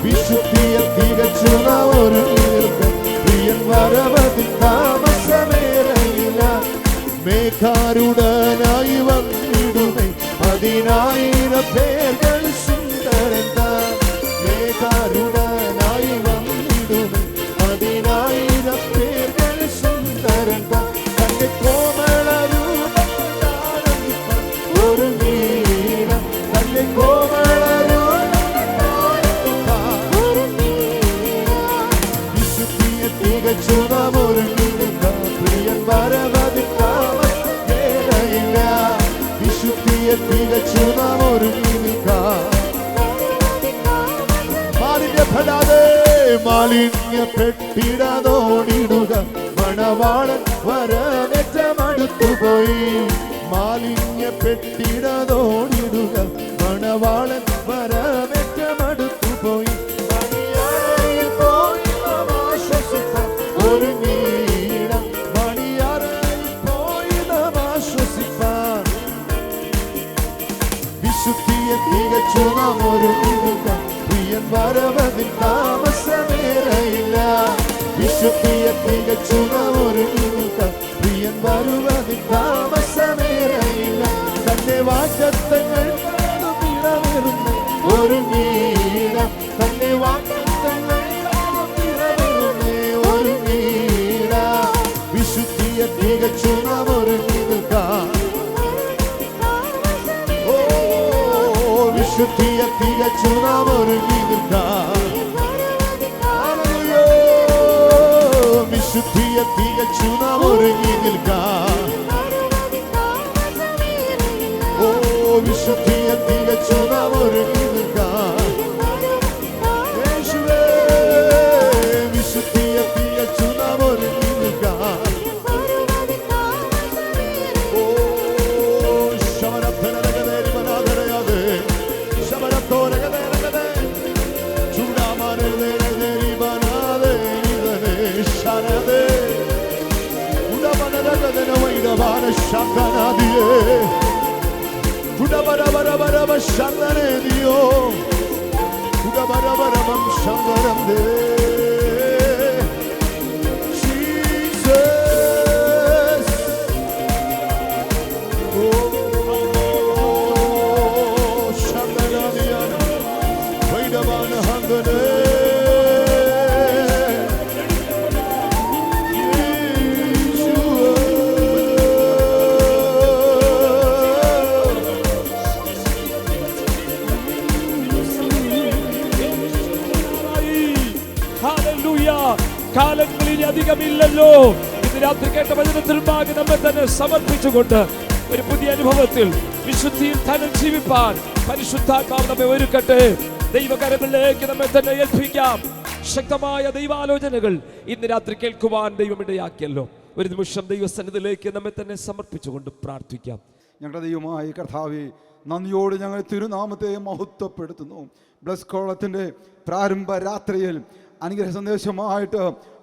വിശുദ്ധിയെ തികച്ചു നാം ഒരുങ്ങിയിരിക്കാം. പ്രിയൻ വരവതിൽ താമസമേറയില്ല. മേഘാരുടനായി വന്നിടുമേ 10,000 പേர்கள் സുന്ദരൻ താൻ. മേഘാരുടനായി വന്നിടുമേ 10,000 പേர்கள் സുന്ദരൻ താൻ. തന്റെ കോമള രൂപം ഒരുങ്ങിയിടാം. തന്റെ കോമള വിശുദ്ധിയെ തികച്ചു നാം ഒരുങ്ങിയിരിക്കാം. പ്രിയൻ വരവതിൽ താമസമേറയില്ല. വിശുദ്ധിയെ തികച്ചു നാം ഒരുങ്ങിയിരിക്കാം. മാലിന്യപ്പെട്ടിടാതോടിടുക. മണവാളൻ വരവേറ്റമടുത്തുപോയി. മാലിന്യപ്പെട്ടിടാതോടിടുക. മണവാളൻ വരവേറ്റമടുത്തുപോയി. മണിയറയിൽ പോയി നാം ആശ്വസിപ്പാൻ ഒരുങ്ങിയിടാം. മണിയറയിൽ പോയി നാം ആശ്വസിപ്പാൻ. വിശുദ്ധിയെ തികച്ചു നാം ഒരുങ്ങിയിരിക്കാം. പ്രിയൻ വരവതിൽ താമസമേറയില്ല. വിശുദ്ധിയെ തികച്ചു നാം ഒരുങ്ങിയിരിക്കാം. പ്രിയൻ വരുവതിൽ താമസമേറയില്ല. തന്റെ വാഗ്ദത്തങ്ങൾ നിറവേറുന്നു ഒരുങ്ങിയിടാം. തന്റെ വാഗ്ദത്തങ്ങൾ നിറവേറുന്നു ഒരുങ്ങിയിടാം. വിശുദ്ധിയെ തികച്ചു നാം ഒരുങ്ങിയിരിക്കാം. വിശുദ്ധിയെ തികച്ചു നാം ഒരുങ്ങി നിൽക്കാം. വിശുദ്ധിയെ തികച്ചു നാം ഒരുങ്ങി നിൽക്കാം. വിശുദ്ധിയെ തികച്ചു നാം ഒരുങ്ങി നിൽക്കാം. വിശുദ്ധിയെ തികച്ചു നാം ഒരുങ്ങി നിൽക്കാം. കാലങ്ങളിൽ അധികമില്ലല്ലോ. ഇന്ന് രാത്രി കേട്ട വചനത്തിൽ ഭാഗം നമ്മെ തന്നെ സമർപ്പിച്ചുകൊണ്ട് ഒരു പുതിയ അനുഭവത്തിൽ വിശുദ്ധിയിൽ തന്നെ ജീവിപ്പാൻ പരിശുദ്ധാത്മാവ് നമ്മെ ഒരുക്കട്ടെ. ദൈവകരങ്ങളിലേക്ക് നമ്മെ തന്നെ ഏൽപ്പിക്കാം. ശക്തമായ ദൈവാലോചനകൾ ഇന്ന് രാത്രി കേൾക്കുവാൻ ദൈവം ഇടയാക്കിയല്ലോ. ഒരു നിമിഷം ദൈവസന്നിധിയിലേക്ക് നമ്മെ തന്നെ സമർപ്പിച്ചുകൊണ്ട് പ്രാർത്ഥിക്കാം. ഞങ്ങളുടെ ദൈവമായ കർത്താവേ, നന്ദിയോട് ഞങ്ങൾ തിരുനാമത്തെ മഹത്വപ്പെടുത്തുന്നു. ബ്ലസ് കോളത്തിൻ്റെ പ്രാരംഭ രാത്രിയിൽ അനുഗ്രഹ സന്ദേശമായിട്ട്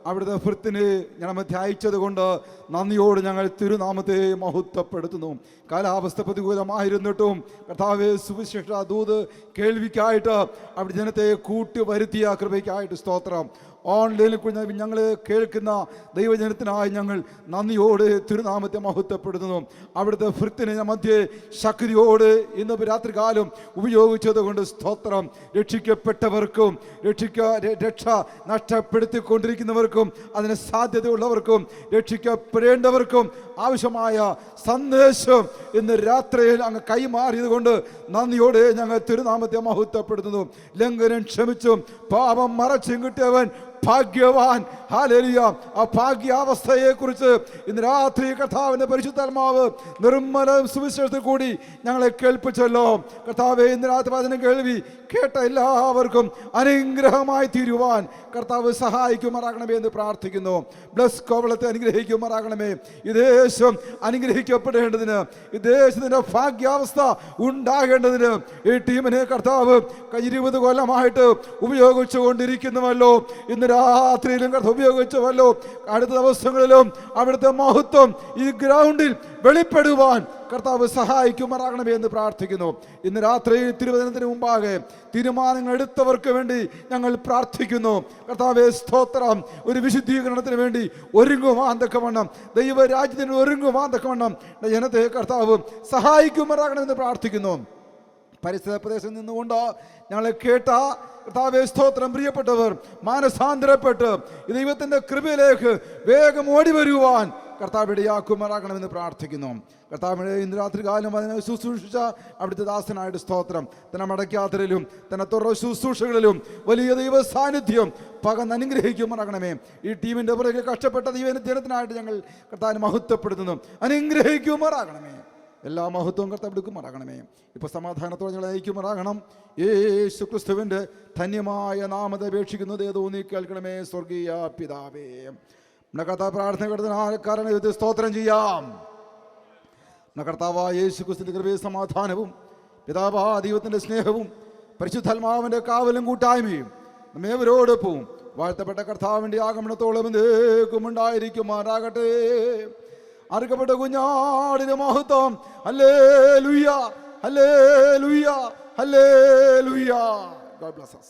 അവിടുത്തെ ഭൃത്തിനെ ഞങ്ങൾ മധ്യ അയച്ചത് കൊണ്ട് നന്ദിയോട് ഞങ്ങൾ തിരുനാമത്തെ മഹത്വപ്പെടുത്തുന്നു. കാലാവസ്ഥ പ്രതികൂലമായിരുന്നിട്ടും കർത്താവേ, സുവിശേഷ ദൂത് കേൾവിക്കായിട്ട് അവിടെ ജനത്തെ കൂട്ടി വരുത്തിയ കൃപയ്ക്കായിട്ട് സ്തോത്രം. ഓൺലൈനിൽ കൂടി ഞങ്ങൾ കേൾക്കുന്ന ദൈവജനത്തിനായി ഞങ്ങൾ നന്ദിയോട് തിരുനാമത്തെ മഹത്വപ്പെടുത്തുന്നു. അവിടുത്തെ ഭൃത്തിനെ മധ്യേ ശക്തിയോട് ഇന്ന് രാത്രികാലം ഉപയോഗിച്ചത് കൊണ്ട് സ്തോത്രം. രക്ഷിക്കപ്പെട്ടവർക്കും രക്ഷ നഷ്ടപ്പെടുത്തിക്കൊണ്ടിരിക്കുന്നവർക്കും അതിന് സാധ്യതയുള്ളവർക്കും രക്ഷിക്കപ്പെടേണ്ടവർക്കും ആവശ്യമായ സന്ദേശം ഇന്ന് രാത്രിയിൽ അങ്ങ് കൈമാറിയത് കൊണ്ട് നന്ദിയോടെ ഞങ്ങൾ തിരുനാമത്തെ മഹത്വപ്പെടുത്തുന്നു. ലംഘനം ക്ഷമിച്ചും പാപം മറച്ചും കിട്ടിയവൻ ഭാഗ്യവാൻ. ഹല്ലേലൂയ. ആ ഭാഗ്യാവസ്ഥയെക്കുറിച്ച് ഇന്ന് രാത്രി കർത്താവിന്റെ പരിശുദ്ധാത്മാവ് നിർമ്മല സുവിശേഷത്തിൽ കൂടി ഞങ്ങളെ കേൾപ്പിച്ചല്ലോ. കർത്താവേ, ഇന്ന് രാത്രി വചനം കേൾവി കേട്ട എല്ലാവർക്കും അനുഗ്രഹമായി തീരുവാൻ കർത്താവ് സഹായിക്കുമാറാകണമേ എന്ന് പ്രാർത്ഥിക്കുന്നു. ബ്ലസ് കോവളത്തെ അനുഗ്രഹിക്കുമാറാകണമേ. ഈ ദേശം അനുഗ്രഹിക്കപ്പെടേണ്ടതിന്, ഈ ദേശത്തിന്റെ ഭാഗ്യാവസ്ഥ ഉണ്ടാകേണ്ടതിന് ഈ ടീമിനെ കർത്താവ് 20 കൊല്ലമായിട്ട് ഉപയോഗിച്ചു കൊണ്ടിരിക്കുന്നുവല്ലോ. ഇന്ന് രാത്രിയിലും കർത്താവ് ഉപയോഗിച്ചുവല്ലോ. അടുത്ത ദിവസങ്ങളിലും അവിടുത്തെ മഹത്വം ഈ ഗ്രൗണ്ടിൽ വെളിപ്പെടുവാൻ കർത്താവ് സഹായിക്കുമാറാകണമേ എന്ന് പ്രാർത്ഥിക്കുന്നു. ഇന്ന് രാത്രി തിരുവചനത്തിന് മുമ്പാകെ തീരുമാനങ്ങൾ എടുത്തവർക്ക് വേണ്ടി ഞങ്ങൾ പ്രാർത്ഥിക്കുന്നു. കർത്താവേ, സ്തോത്രം. ഒരു വിശുദ്ധീകരണത്തിന് വേണ്ടി ഒരുങ്ങുവാൻ തക്കവണ്ണം, ദൈവരാജ്യത്തിന് ഒരുങ്ങുവാൻ തക്കവണ്ണം ജനത്തെ കർത്താവ് സഹായിക്കുമാറാകണമെന്ന് പ്രാർത്ഥിക്കുന്നു. പരിസര പ്രദേശത്ത് നിന്നുകൊണ്ട് ഞങ്ങളെ കേട്ട കർത്താവേ, സ്തോത്രം. പ്രിയപ്പെട്ടവർ മാനസാന്തരപ്പെട്ട് ദൈവത്തിൻ്റെ കൃപയിലേക്ക് വേഗം ഓടി വരുവാൻ കർത്താവ് ഇടയാക്കുമാറാകണമെന്ന് പ്രാർത്ഥിക്കുന്നു. കർത്താവിനെ ഇന്ന് രാത്രി കാലം അതിനെ ശുശ്രൂഷിച്ച അവിടുത്തെ ദാസനായിട്ട് സ്തോത്രം. തന്നെ മടക്കാത്തരിലും തന്നെ തുടർ ശുശ്രൂഷകളിലും വലിയ ദൈവ സാന്നിധ്യം പകർന്ന് അനുഗ്രഹിക്കുമാറാകണമേ. ഈ ടീമിൻ്റെ പുറകെ കഷ്ടപ്പെട്ട ദൈവജനത്തിനായിട്ട് ഞങ്ങൾ കർത്താവിനെ മഹത്വപ്പെടുത്തുന്നു. അനുഗ്രഹിക്കുമാറാകണമേ. എല്ലാ മഹത്വവും കർത്താവ് എടുക്കുമാറാകണമേ. ഇപ്പോൾ സമാധാനത്തോടെ ഞങ്ങൾ അയക്കുമാറാകണം. യേശു ക്രിസ്തുവിൻ്റെ ധന്യമായ നാമത്തെ അപേക്ഷിക്കുന്നത് ഏതോ നീ കേൾക്കണമേ സ്വർഗീയ പിതാവേ. കർത്താവ് പ്രാർത്ഥന കാരണം സ്തോത്രം ചെയ്യാം. കർത്താവായ യേശു ക്രിസ്തുവിന്റെ കൃപയും സമാധാനവും പിതാവാ ദൈവത്തിൻ്റെ സ്നേഹവും പരിശുദ്ധാത്മാവിൻ്റെ കാവലും കൂട്ടായ്മയും നമ്മേവരോടൊപ്പവും വാഴ്ത്തപ്പെട്ട കർത്താവിൻ്റെ ആഗമനത്തോളം എന്തേക്കും ഉണ്ടായിരിക്കുമാറാകട്ടെ. അറുക്കപ്പെട്ട കുഞ്ഞാടിന്റെ മഹത്വം. Hallelujah, hallelujah, hallelujah. God bless us.